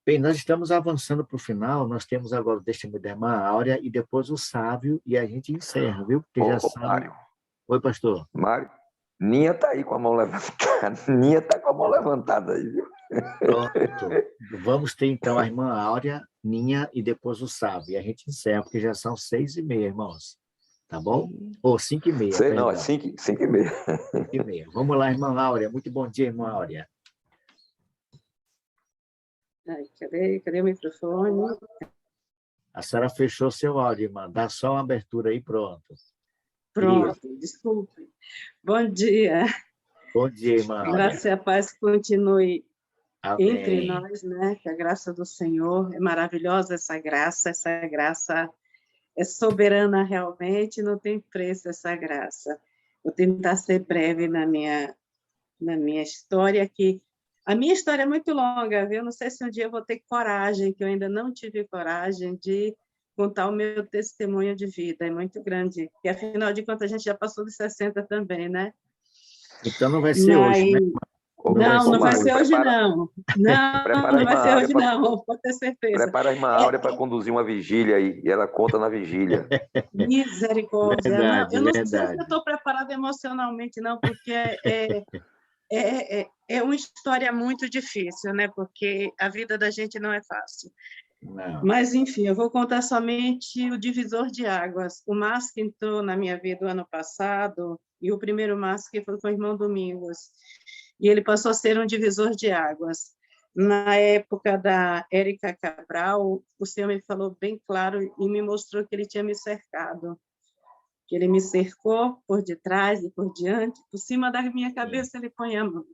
Bem, nós estamos avançando para o final, nós temos agora o testemunho da irmã Áurea e depois o Sávio, e a gente encerra, viu? Porque já sabe... Mário. Oi, pastor. Mário, Ninha está aí com a mão levantada. Ninha está com a mão levantada aí, viu? Pronto. Vamos ter, então, a irmã Áurea, Ninha e depois o Sávio. E a gente encerra, porque já são 6h30, irmãos. Tá bom? Ou 5h30. Sei não, é 5h30. 5h30. Vamos lá, irmã Áurea. Muito bom dia, irmã Áurea. Ai, cadê o microfone? A senhora fechou seu áudio, irmã. Dá só uma abertura aí, pronto. Pronto, desculpe. Bom dia. Bom dia, irmã. Graça e a paz continue Amém. Entre nós, né? Que a graça do Senhor é maravilhosa, essa graça é soberana realmente, não tem preço essa graça. Vou tentar ser breve na minha história, que a minha história é muito longa, viu? Não sei se um dia eu vou ter coragem, que eu ainda não tive coragem de contar o meu testemunho de vida, é muito grande, e afinal de contas a gente já passou dos 60 também, né? Então não vai ser hoje, né? Não vai ser hoje, não. Não vai ser hoje, não, pode ter certeza. Prepara a irmã Áurea para conduzir uma vigília aí, e ela conta na vigília. Misericórdia. Verdade, eu não sei verdade. se eu estou preparada emocionalmente, não, porque é uma história muito difícil, né? Porque a vida da gente não é fácil. Não. Mas, enfim, eu vou contar somente o divisor de águas. O Márcio entrou na minha vida o ano passado, e o primeiro Márcio que foi com o irmão Domingos. E ele passou a ser um divisor de águas. Na época da Érica Cabral, o Senhor me falou bem claro e me mostrou que ele tinha me cercado. Que ele me cercou por detrás e por diante, por cima da minha cabeça ele põe a mão.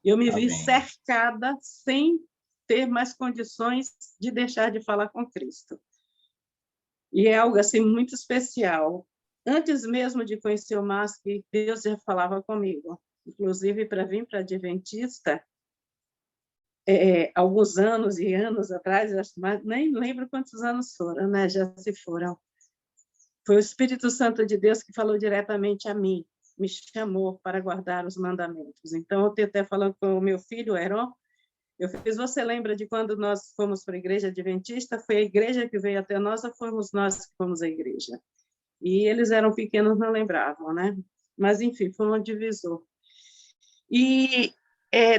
Eu me vi cercada sem ter mais condições de deixar de falar com Cristo. E é algo assim muito especial. Antes mesmo de conhecer o Márcio, Deus já falava comigo. Inclusive, para vir para a Adventista, alguns anos e anos atrás, mas nem lembro quantos anos foram, né? Já se foram. Foi o Espírito Santo de Deus que falou diretamente a mim. me chamou para guardar os mandamentos. Então, eu tenho até falando com o meu filho, Heron, eu fiz, você lembra de quando nós fomos para a igreja adventista? Foi a igreja que veio até nós ou fomos nós que fomos à igreja? E eles eram pequenos, não lembravam, né? Mas, enfim, foi um divisor. E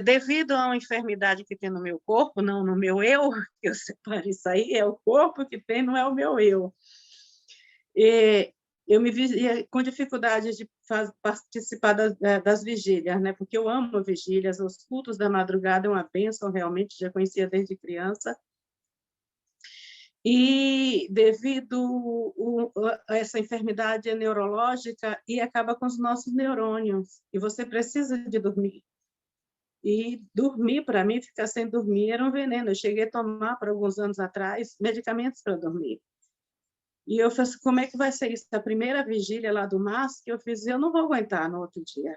devido a uma enfermidade que tem no meu corpo, não no meu eu, eu separo isso aí, é o corpo que tem, não é o meu eu. Eu me vi com dificuldade de participar das vigílias, né? Porque eu amo vigílias, os cultos da madrugada é uma bênção, realmente, já conhecia desde criança. E devido a essa enfermidade neurológica, e acaba com os nossos neurônios, e você precisa de dormir. E dormir, para mim, ficar sem dormir era um veneno. Eu cheguei a tomar, por alguns anos atrás, medicamentos para dormir. E eu falei assim, como é que vai ser isso? A primeira vigília lá do MAS, que eu fiz, eu não vou aguentar no outro dia.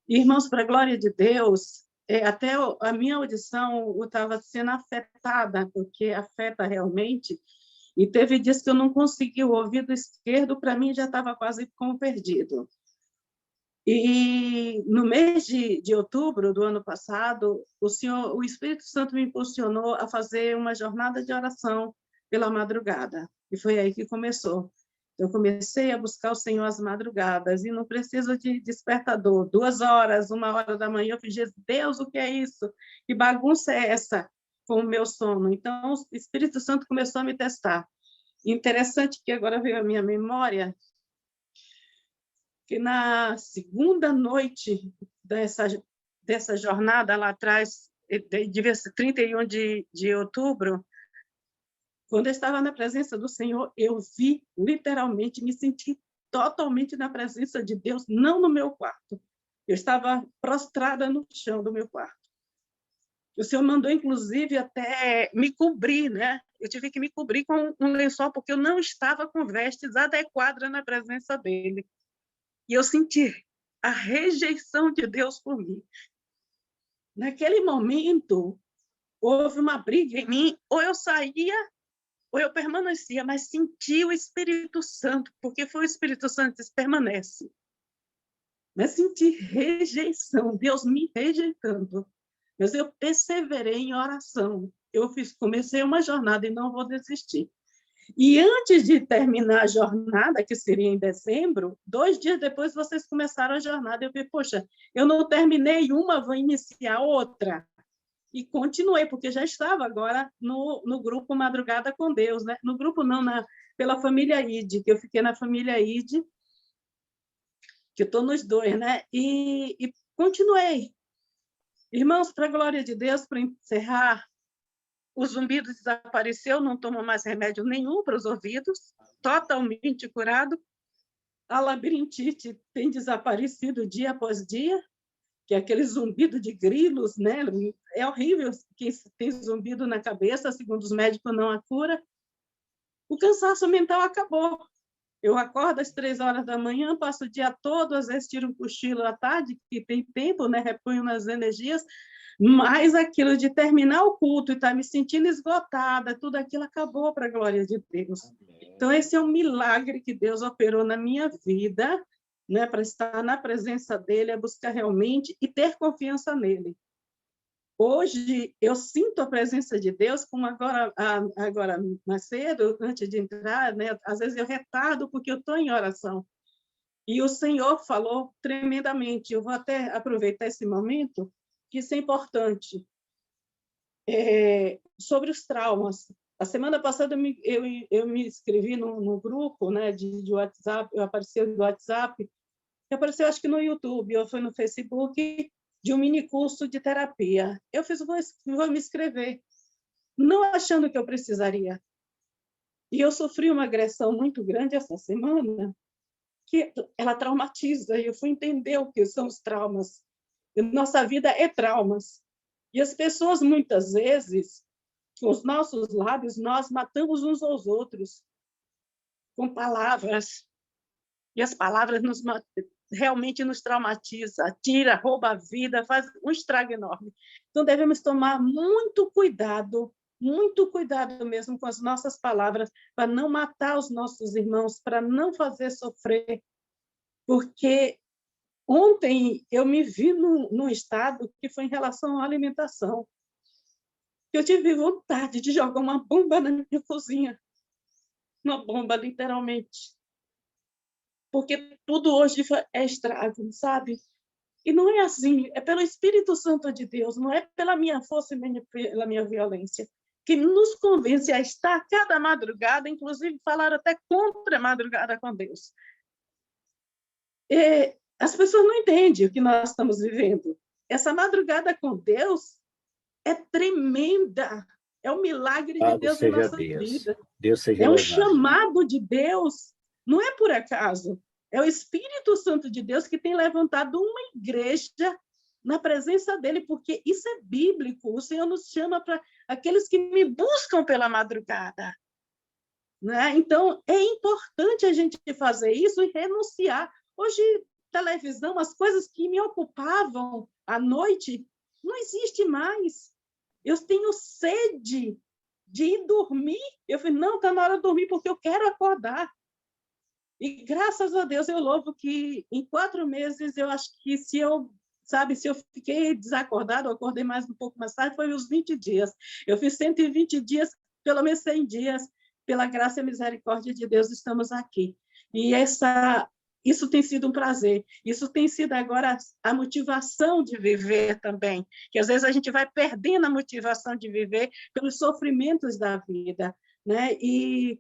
Irmãos, para a glória de Deus, até a minha audição estava sendo afetada, porque afeta realmente, e teve dias que eu não consegui, o ouvido esquerdo, para mim, já estava quase como perdido. E no mês de outubro do ano passado, o Espírito Santo me impulsionou a fazer uma jornada de oração pela madrugada. E foi aí que começou. Eu comecei a buscar o Senhor às madrugadas, e não preciso de despertador. 2 horas, 1 hora da manhã, eu falei, Deus, o que é isso? Que bagunça é essa com o meu sono? Então, o Espírito Santo começou a me testar. Interessante que agora veio a minha memória, que na segunda noite dessa jornada lá atrás, devia ser 31 de outubro, quando eu estava na presença do Senhor, eu vi, literalmente, me senti totalmente na presença de Deus, não no meu quarto. Eu estava prostrada no chão do meu quarto. O Senhor mandou, inclusive, até me cobrir, né? Eu tive que me cobrir com um lençol, porque eu não estava com vestes adequadas na presença dele. E eu senti a rejeição de Deus por mim. Naquele momento, houve uma briga em mim, ou eu saía, ou eu permanecia, mas senti o Espírito Santo, porque foi o Espírito Santo que permanece. Mas senti rejeição, Deus me rejeitando. Mas eu perseverei em oração. Comecei uma jornada e não vou desistir. E antes de terminar a jornada, que seria em dezembro, 2 dias depois vocês começaram a jornada. Eu falei, poxa, eu não terminei uma, vou iniciar outra. E continuei, porque já estava agora no grupo Madrugada com Deus, né? No grupo não, pela família ID, que eu fiquei na família ID, que eu estou nos 2, né? E continuei. Irmãos, para a glória de Deus, para encerrar, o zumbido desapareceu, não tomo mais remédio nenhum para os ouvidos, totalmente curado. A labirintite tem desaparecido dia após dia, que é aquele zumbido de grilos, né? É horrível que tem zumbido na cabeça, segundo os médicos, não há cura. O cansaço mental acabou. Eu acordo às 3 horas da manhã, passo o dia todo, às vezes tiro um cochilo à tarde, que tem tempo, né? Reponho nas energias, mas aquilo de terminar o culto e estar me sentindo esgotada, tudo aquilo acabou para a glória de Deus. Então, esse é um milagre que Deus operou na minha vida, né, para estar na presença dele, é buscar realmente e ter confiança nele. Hoje, eu sinto a presença de Deus, como agora mais cedo, antes de entrar, né, às vezes eu retardo porque eu estou em oração. E o Senhor falou tremendamente. Eu vou até aproveitar esse momento, que isso é importante, sobre os traumas. A semana passada eu me inscrevi no grupo, né, de WhatsApp, apareceu no WhatsApp, que apareceu acho que no YouTube, ou foi no Facebook, de um mini curso de terapia. Eu vou me inscrever, não achando que eu precisaria. E eu sofri uma agressão muito grande essa semana, que ela traumatiza, e eu fui entender o que são os traumas. Nossa vida é traumas. E as pessoas, muitas vezes, com os nossos lábios, nós matamos uns aos outros com palavras. E as palavras realmente nos traumatizam, tira, rouba a vida, faz um estrago enorme. Então, devemos tomar muito cuidado mesmo com as nossas palavras, para não matar os nossos irmãos, para não fazer sofrer. porque ontem eu me vi num estado que foi em relação à alimentação. Eu tive vontade de jogar uma bomba na minha cozinha. Uma bomba, literalmente. Porque tudo hoje é estrago, sabe? E não é assim, é pelo Espírito Santo de Deus, não é pela minha força e pela minha violência, que nos convence a estar cada madrugada, inclusive falar até contra a madrugada com Deus. E as pessoas não entendem o que nós estamos vivendo. Essa madrugada com Deus é tremenda, é um milagre de Deus em nossa vida. Deus seja É um louvado. chamado de Deus, não é por acaso. É o Espírito Santo de Deus que tem levantado uma igreja na presença dele, porque isso é bíblico. O Senhor nos chama para aqueles que me buscam pela madrugada. Né? Então, é importante a gente fazer isso e renunciar. Hoje, televisão, as coisas que me ocupavam à noite, não existe mais. Eu tenho sede de ir dormir. Eu falei, não, está na hora de dormir, porque eu quero acordar. E graças a Deus eu louvo que em 4 meses eu acho que se eu fiquei desacordado, eu acordei um pouco mais tarde, foi os 20 dias. Eu fiz 120 dias, pelo menos 100 dias, pela graça e misericórdia de Deus, estamos aqui. E isso tem sido um prazer. Isso tem sido agora a motivação de viver também, que às vezes a gente vai perdendo a motivação de viver pelos sofrimentos da vida, né? E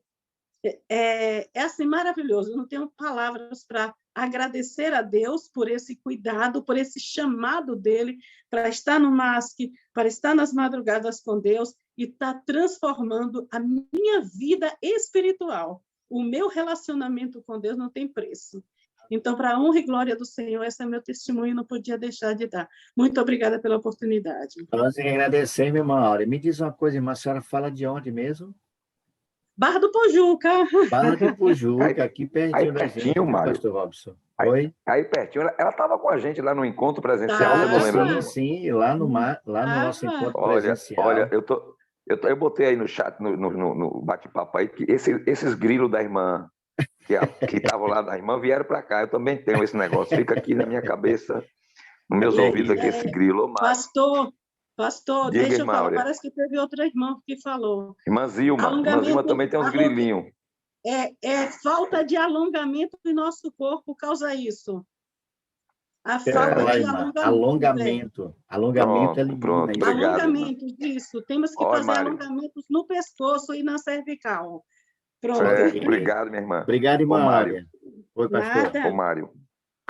é assim, maravilhoso. Eu não tenho palavras para agradecer a Deus por esse cuidado, por esse chamado dele para estar no MASC, para estar nas madrugadas com Deus e estar transformando a minha vida espiritual. O meu relacionamento com Deus não tem preço. Então, para a honra e glória do Senhor, esse é meu testemunho, não podia deixar de dar. Muito obrigada pela oportunidade. Nós agradecemos, irmã Áurea. Me diz uma coisa, irmã, a senhora fala de onde mesmo? Barra do Pojuca. Barra do Pojuca, aqui pertinho da gente, pertinho, Mário. Pastor Robson. Oi? Aí pertinho, ela estava com a gente lá no encontro presencial, você não lembra? Sim, lá no nosso encontro presencial. Olha, eu botei aí no chat, no bate-papo aí, que esses grilos da irmã, que estavam lá da irmã, vieram para cá. Eu também tenho esse negócio, fica aqui na minha cabeça, nos meus ouvidos aqui, esse grilo. Pastor, Diga, deixa eu falar, Áurea. parece que teve outra irmã que falou. Irmã Zilma também tem uns grilinhos. É falta de alongamento do nosso corpo causa isso. A falta de alongamento. Alongamento elimina. Pronto, obrigado. Alongamento, isso. Temos que fazer Mário. alongamentos no pescoço e na cervical. Pronto. Obrigado, minha irmã. Obrigado, irmã Áurea. Oi, pastor. Nada. Ô, Mário,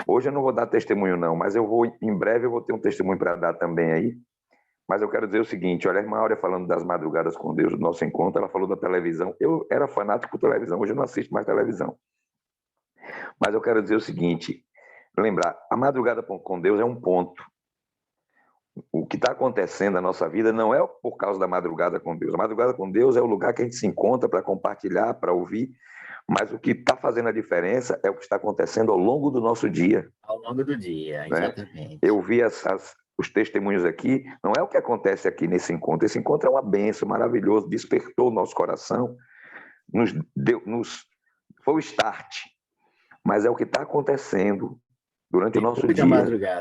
hoje eu não vou dar testemunho, não, mas em breve eu vou ter um testemunho para dar também aí. Mas eu quero dizer o seguinte, olha, a irmã Áurea falando das madrugadas com Deus, do nosso encontro, ela falou da televisão. Eu era fanático por televisão, hoje eu não assisto mais televisão. Mas eu quero dizer o seguinte, lembrar, a madrugada com Deus é um ponto. O que está acontecendo na nossa vida não é por causa da madrugada com Deus. A madrugada com Deus é o lugar que a gente se encontra para compartilhar, para ouvir, mas o que está fazendo a diferença é o que está acontecendo ao longo do nosso dia. Ao longo do dia, exatamente. Eu vi os testemunhos aqui, não é o que acontece aqui nesse encontro. Esse encontro é uma bênção, maravilhoso, despertou o nosso coração, foi o start, mas é o que está acontecendo durante o nosso dia,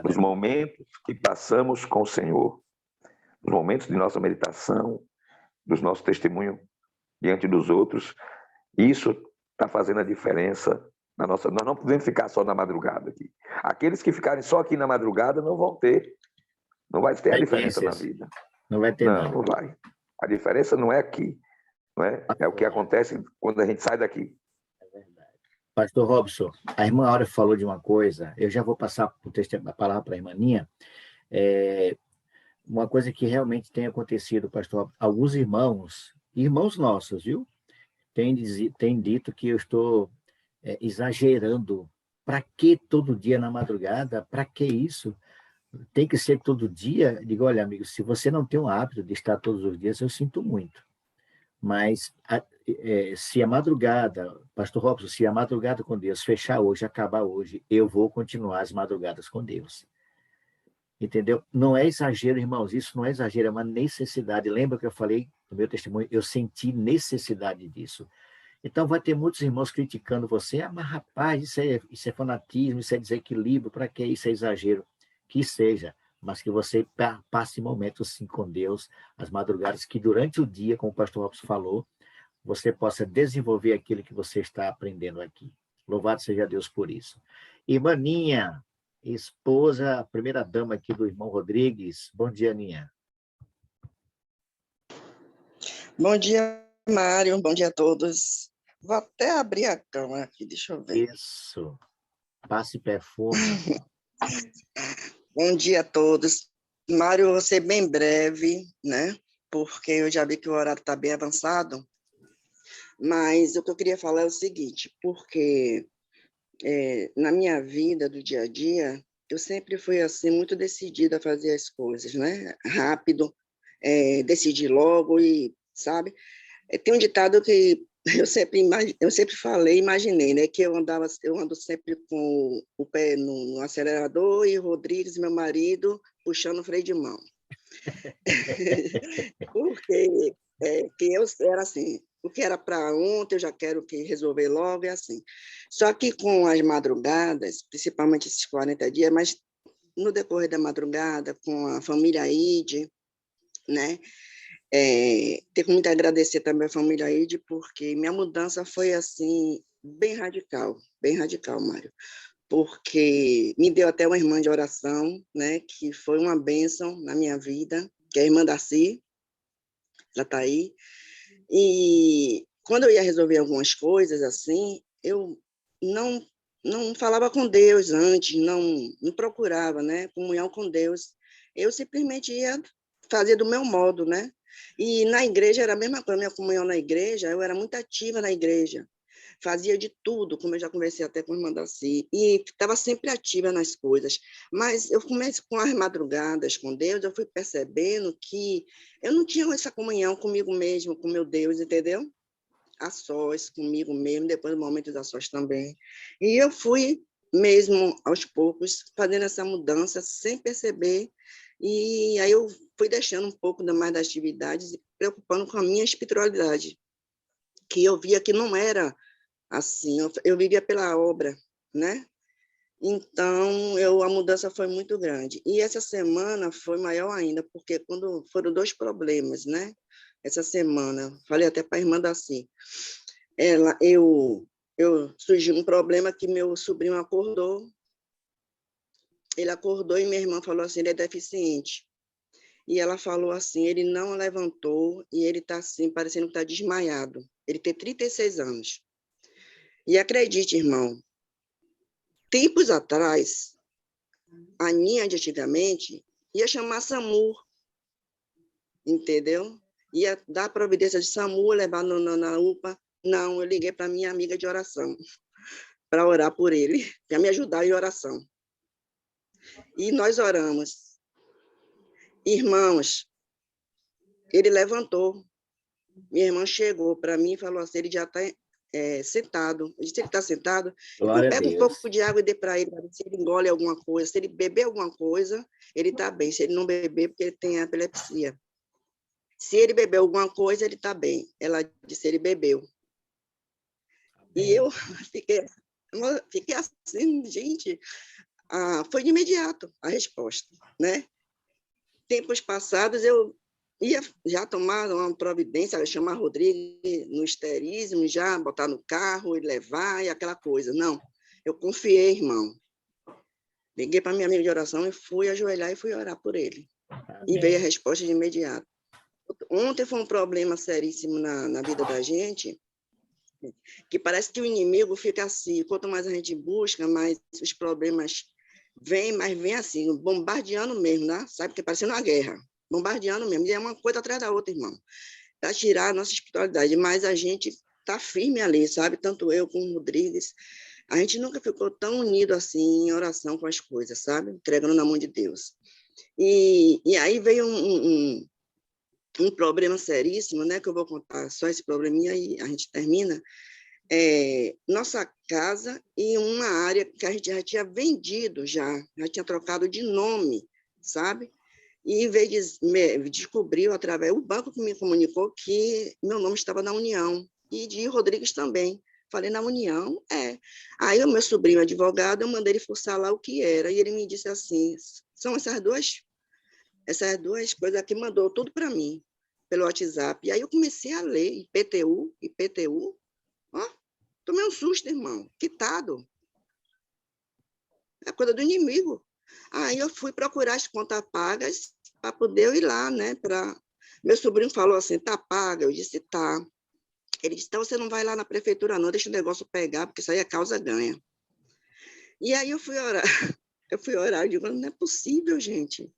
nos momentos que passamos com o Senhor, nos momentos de nossa meditação, dos nossos testemunhos diante dos outros. Isso está fazendo a diferença na nossa. Nós não podemos ficar só na madrugada aqui. Aqueles que ficarem só aqui na madrugada não vai ter a diferença na vida. Não vai ter, não vai. A diferença não é aqui, não é? É o que acontece quando a gente sai daqui. Pastor Robson, a irmã Áurea falou de uma coisa, eu já vou passar a palavra para a irmã Ninha, uma coisa que realmente tem acontecido, pastor, alguns irmãos nossos, viu, têm dito que eu estou exagerando. Para que todo dia na madrugada? Para que isso? Tem que ser todo dia? Digo, olha, amigo, se você não tem o hábito de estar todos os dias, eu sinto muito. Mas se a madrugada, pastor Robson, se a madrugada com Deus fechar hoje, acabar hoje, eu vou continuar as madrugadas com Deus. Entendeu? Não é exagero, irmãos, isso não é exagero, é uma necessidade. Lembra que eu falei no meu testemunho? Eu senti necessidade disso. Então, vai ter muitos irmãos criticando você. Mas, rapaz, isso é fanatismo, isso é desequilíbrio, para que isso é exagero? Que seja, mas que você passe momentos, sim, com Deus, as madrugadas, que durante o dia, como o pastor Robson falou, você possa desenvolver aquilo que você está aprendendo aqui. Louvado seja Deus por isso. Irmã Ninha, esposa, primeira dama aqui do irmão Rodrigues. Bom dia, Ninha. Bom dia, Mário. Bom dia a todos. Vou até abrir a câmera aqui, deixa eu ver. Isso. Passe perfume. Bom dia a todos. Mário, eu vou ser bem breve, né? Porque eu já vi que o horário está bem avançado. Mas o que eu queria falar é o seguinte, porque na minha vida do dia a dia, eu sempre fui assim, muito decidida a fazer as coisas, né? Rápido, decidir logo e, sabe? Tem um ditado que eu sempre falei, imaginei, né? Que eu ando sempre com o pé no acelerador e o Rodrigues, meu marido, puxando o freio de mão. Porque que eu era assim, o que era para ontem, eu já quero que resolver logo, é assim. Só que com as madrugadas, principalmente esses 40 dias, mas no decorrer da madrugada, com a família Ide, né? Tenho muito a agradecer também a família Ide, porque minha mudança foi assim, bem radical, Mário. Porque me deu até uma irmã de oração, né? Que foi uma bênção na minha vida, que é a irmã Darcy, ela está aí. E quando eu ia resolver algumas coisas assim, eu não falava com Deus antes, não procurava, né, comunhão com Deus. Eu simplesmente ia fazer do meu modo, né? E na igreja era a mesma coisa, minha comunhão na igreja, eu era muito ativa na igreja. Fazia de tudo, como eu já conversei até com a irmã Darcy, e estava sempre ativa nas coisas. Mas eu comecei com as madrugadas com Deus, eu fui percebendo que eu não tinha essa comunhão comigo mesmo, com meu Deus, entendeu? A sós, comigo mesmo, depois do momento a sós também. E eu fui mesmo, aos poucos, fazendo essa mudança, sem perceber, e aí eu fui deixando um pouco mais das atividades e preocupando com a minha espiritualidade, que eu via que não era assim, eu vivia pela obra, né? Então, a mudança foi muito grande. E essa semana foi maior ainda, porque quando foram 2 problemas, né? Essa semana, falei até para a irmã Darcy, eu surgiu um problema que meu sobrinho acordou, ele acordou e minha irmã falou assim, ele é deficiente. E ela falou assim, ele não levantou e ele está assim, parecendo que está desmaiado. Ele tem 36 anos. E acredite, irmão, tempos atrás, a Ninha de antigamente ia chamar SAMU, entendeu? Ia dar providência de SAMU, levar na UPA. Não, eu liguei para minha amiga de oração, para orar por ele, para me ajudar em oração. E nós oramos. Irmãos, ele levantou. Minha irmã chegou para mim e falou assim, ele já está sentado. Eu disse, ele está sentado? Glória eu pego a um Deus. pouco de água e dei para ele, se ele engole alguma coisa, se ele beber alguma coisa, ele está bem. Se ele não beber, porque ele tem epilepsia. Se ele beber alguma coisa, ele está bem. Ela disse, ele bebeu. E eu fiquei assim, gente, foi de imediato a resposta, né? Tempos passados, eu ia já tomar uma providência, chamar Rodrigues no esterismo, já botar no carro e levar, e aquela coisa. Não, eu confiei, irmão. Liguei para minha amiga de oração e fui ajoelhar e fui orar por ele. Amém. E veio a resposta de imediato. Ontem foi um problema seríssimo na vida da gente, que parece que o inimigo fica assim, quanto mais a gente busca, mais os problemas vêm, mas vem assim, bombardeando mesmo, né? Sabe, que parecendo uma guerra. Bombardeando mesmo, e é uma coisa atrás da outra, irmão, para tirar a nossa espiritualidade, mas a gente está firme ali, sabe, tanto eu como o Rodrigues, a gente nunca ficou tão unido assim, em oração com as coisas, sabe, entregando na mão de Deus. E aí veio um problema seríssimo, né, que eu vou contar só esse probleminha e a gente termina, nossa casa e uma área que a gente já tinha vendido, já tinha trocado de nome, sabe, e descobriu através, o banco que me comunicou que meu nome estava na União, e de Rodrigues também. Falei, na União? É. Aí o meu sobrinho advogado, eu mandei ele forçar lá o que era, e ele me disse assim, são essas duas coisas aqui, mandou tudo para mim, pelo WhatsApp. E aí eu comecei a ler, IPTU, ó, tomei um susto, irmão, quitado. É coisa do inimigo. Aí eu fui procurar as contas pagas para poder eu ir lá, né? Meu sobrinho falou assim, tá paga? Eu disse, tá. Ele disse, então você não vai lá na prefeitura não, deixa o negócio pegar, porque isso aí é causa ganha. E aí eu fui orar, eu digo, não é possível, gente.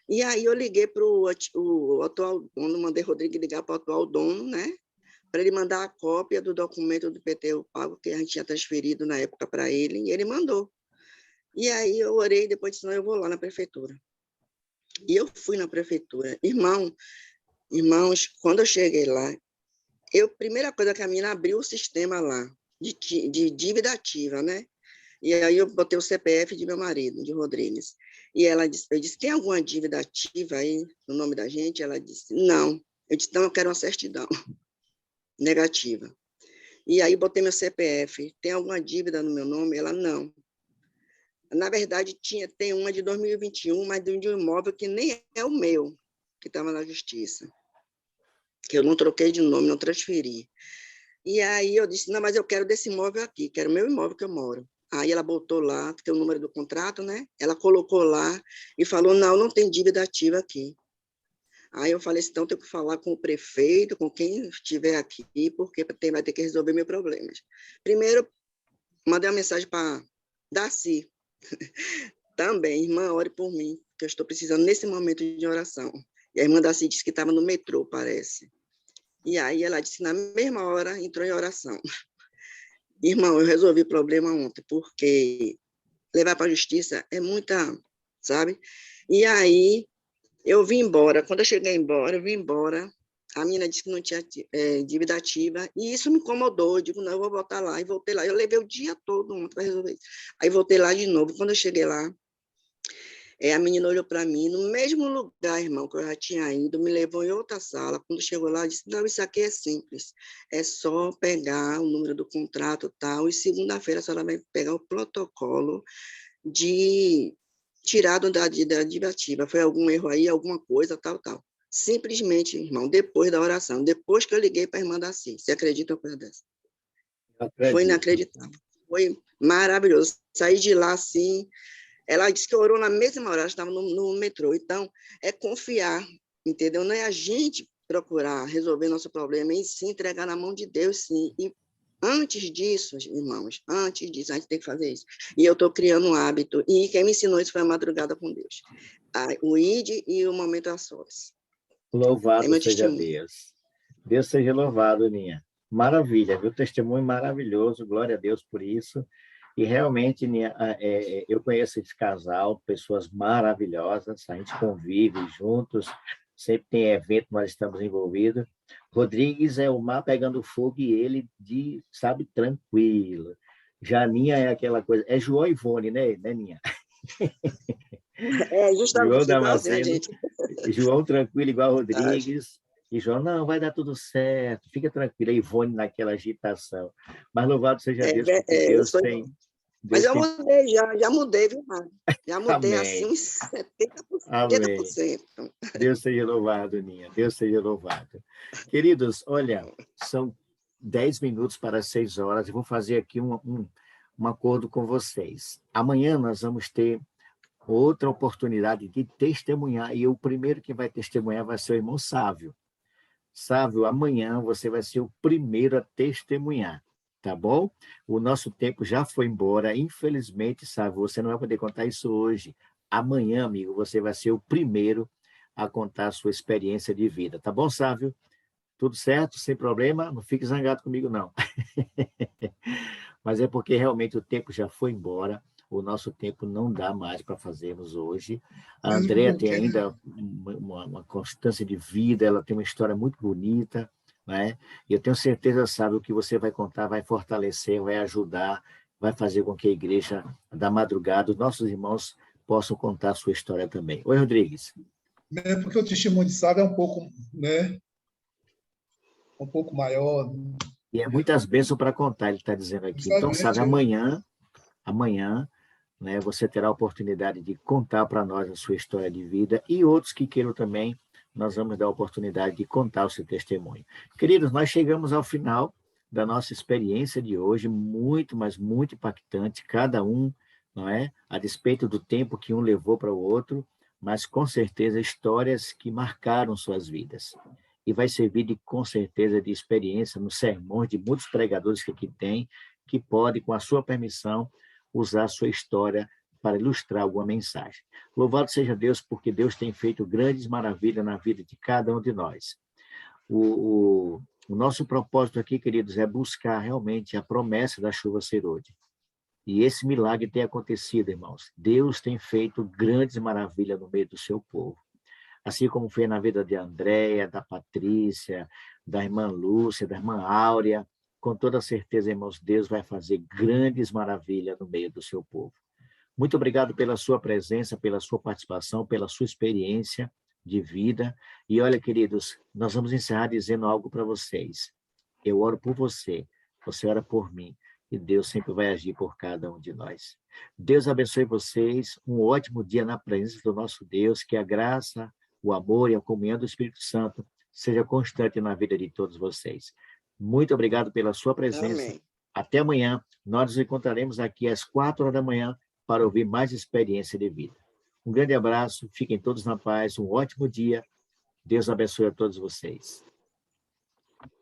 E aí eu liguei para o atual dono, mandei Rodrigo ligar para o atual dono, né? Para ele mandar a cópia do documento do IPTU pago, que a gente tinha transferido na época para ele, e ele mandou. E aí eu orei, depois disse, não, eu vou lá na prefeitura. E eu fui na prefeitura. Irmãos, quando eu cheguei lá, primeira coisa que a menina abriu o sistema lá, de dívida ativa, né? E aí eu botei o CPF de meu marido, de Rodrigues. E eu disse, tem alguma dívida ativa aí no nome da gente? Ela disse, não. Eu disse, então eu quero uma certidão negativa. E aí botei meu CPF, tem alguma dívida no meu nome? Ela, não. Na verdade, tem uma de 2021, mas de um imóvel que nem é o meu, que estava na justiça. Que eu não troquei de nome, não transferi. E aí eu disse, não, mas eu quero desse imóvel aqui, quero o meu imóvel que eu moro. Aí ela botou lá, que tem o número do contrato, né? Ela colocou lá e falou, não tem dívida ativa aqui. Aí eu falei, então tenho que falar com o prefeito, com quem estiver aqui, porque vai ter que resolver meus problemas. Primeiro, mandei uma mensagem para Darcy. Também, irmã, ore por mim, que eu estou precisando nesse momento de oração. E a irmã Darcy disse que estava no metrô, parece. E aí ela disse que na mesma hora entrou em oração. Irmão, eu resolvi o problema ontem, porque levar para a justiça é muita, sabe? E aí eu vim embora. Quando eu cheguei embora, a menina disse que não tinha dívida ativa, e isso me incomodou. Eu digo, não, eu vou voltar lá. E voltei lá. Eu levei o dia todo ontem para resolver isso. Aí voltei lá de novo. Quando eu cheguei lá, a menina olhou para mim, no mesmo lugar, irmão, que eu já tinha ido, me levou em outra sala. Quando chegou lá, disse, não, isso aqui é simples. É só pegar o número do contrato e tal, e segunda-feira a senhora vai pegar o protocolo de tirado da dívida ativa. Foi algum erro aí, alguma coisa, tal. Simplesmente, irmão, depois da oração, depois que eu liguei para a irmã Darcy. Você acredita uma coisa dessa? Foi inacreditável. Foi maravilhoso. Saí de lá, assim... Ela disse que orou na mesma hora, ela estava no metrô. Então, é confiar, entendeu? Não é a gente procurar resolver nosso problema, e sim entregar na mão de Deus, sim. E antes disso, irmãos, a gente tem que fazer isso. E eu estou criando um hábito, e quem me ensinou isso foi a madrugada com Deus. O ID e o momento a sós. Louvado seja Deus. Deus seja louvado, Ninha. Maravilha, viu? Testemunho maravilhoso, glória a Deus por isso. E realmente, eu conheço esse casal, pessoas maravilhosas, a gente convive juntos, sempre tem evento, nós estamos envolvidos. Rodrigues é o mar pegando fogo e ele, sabe, tranquilo. Janinha é aquela coisa, é João e Ivone, né, Ninha? Justamente, João Damasceno, gente. João tranquilo igual Rodrigues. E João, não, vai dar tudo certo, fica tranquilo. A Ivone naquela agitação. Mas louvado seja Deus, porque Deus tem... Mas eu mudei, já mudei, viu, Mário? Já mudei Amém. assim uns 70%. Amém. Deus seja louvado, Ninha. Deus seja louvado. Queridos, olha, são 10 minutos para 6 horas. Eu vou fazer aqui um acordo com vocês. Amanhã nós vamos ter outra oportunidade de testemunhar, e o primeiro que vai testemunhar vai ser o irmão Sávio. Sávio, amanhã você vai ser o primeiro a testemunhar, tá bom? O nosso tempo já foi embora, infelizmente, Sávio, você não vai poder contar isso hoje. Amanhã, amigo, você vai ser o primeiro a contar a sua experiência de vida, tá bom, Sávio? Tudo certo? Sem problema? Não fique zangado comigo, não. Mas é porque realmente o tempo já foi embora. O nosso tempo não dá mais para fazermos hoje. A Andréa tem ainda uma constância de vida, ela tem uma história muito bonita, né? E eu tenho certeza, sabe, o que você vai contar vai fortalecer, vai ajudar, vai fazer com que a igreja da madrugada, os nossos irmãos, possam contar a sua história também. Oi, Rodrigues. É porque o testemunho de Sávio é um pouco, né? Um pouco maior, E é muitas bênçãos para contar, ele está dizendo aqui. Então, sabe, amanhã, né, você terá a oportunidade de contar para nós a sua história de vida e outros que queiram também, nós vamos dar a oportunidade de contar o seu testemunho. Queridos, nós chegamos ao final da nossa experiência de hoje, muito, mas muito impactante, cada um, não é? A despeito do tempo que um levou para o outro, mas com certeza histórias que marcaram suas vidas. E vai servir, com certeza, de experiência nos sermões de muitos pregadores que aqui tem, que pode, com a sua permissão, usar a sua história para ilustrar alguma mensagem. Louvado seja Deus, porque Deus tem feito grandes maravilhas na vida de cada um de nós. O nosso propósito aqui, queridos, é buscar realmente a promessa da chuva serôdia. E esse milagre tem acontecido, irmãos. Deus tem feito grandes maravilhas no meio do seu povo. Assim como fez na vida de Andréia, da Patrícia, da irmã Lúcia, da irmã Áurea, com toda certeza, irmãos, Deus vai fazer grandes maravilhas no meio do seu povo. Muito obrigado pela sua presença, pela sua participação, pela sua experiência de vida. E olha, queridos, nós vamos encerrar dizendo algo para vocês. Eu oro por você, você ora por mim, e Deus sempre vai agir por cada um de nós. Deus abençoe vocês, um ótimo dia na presença do nosso Deus, que a graça, o amor e a comunhão do Espírito Santo seja constante na vida de todos vocês. Muito obrigado pela sua presença. Amém. Até amanhã. Nós nos encontraremos aqui às 4h da manhã para ouvir mais experiência de vida. Um grande abraço. Fiquem todos na paz. Um ótimo dia. Deus abençoe a todos vocês.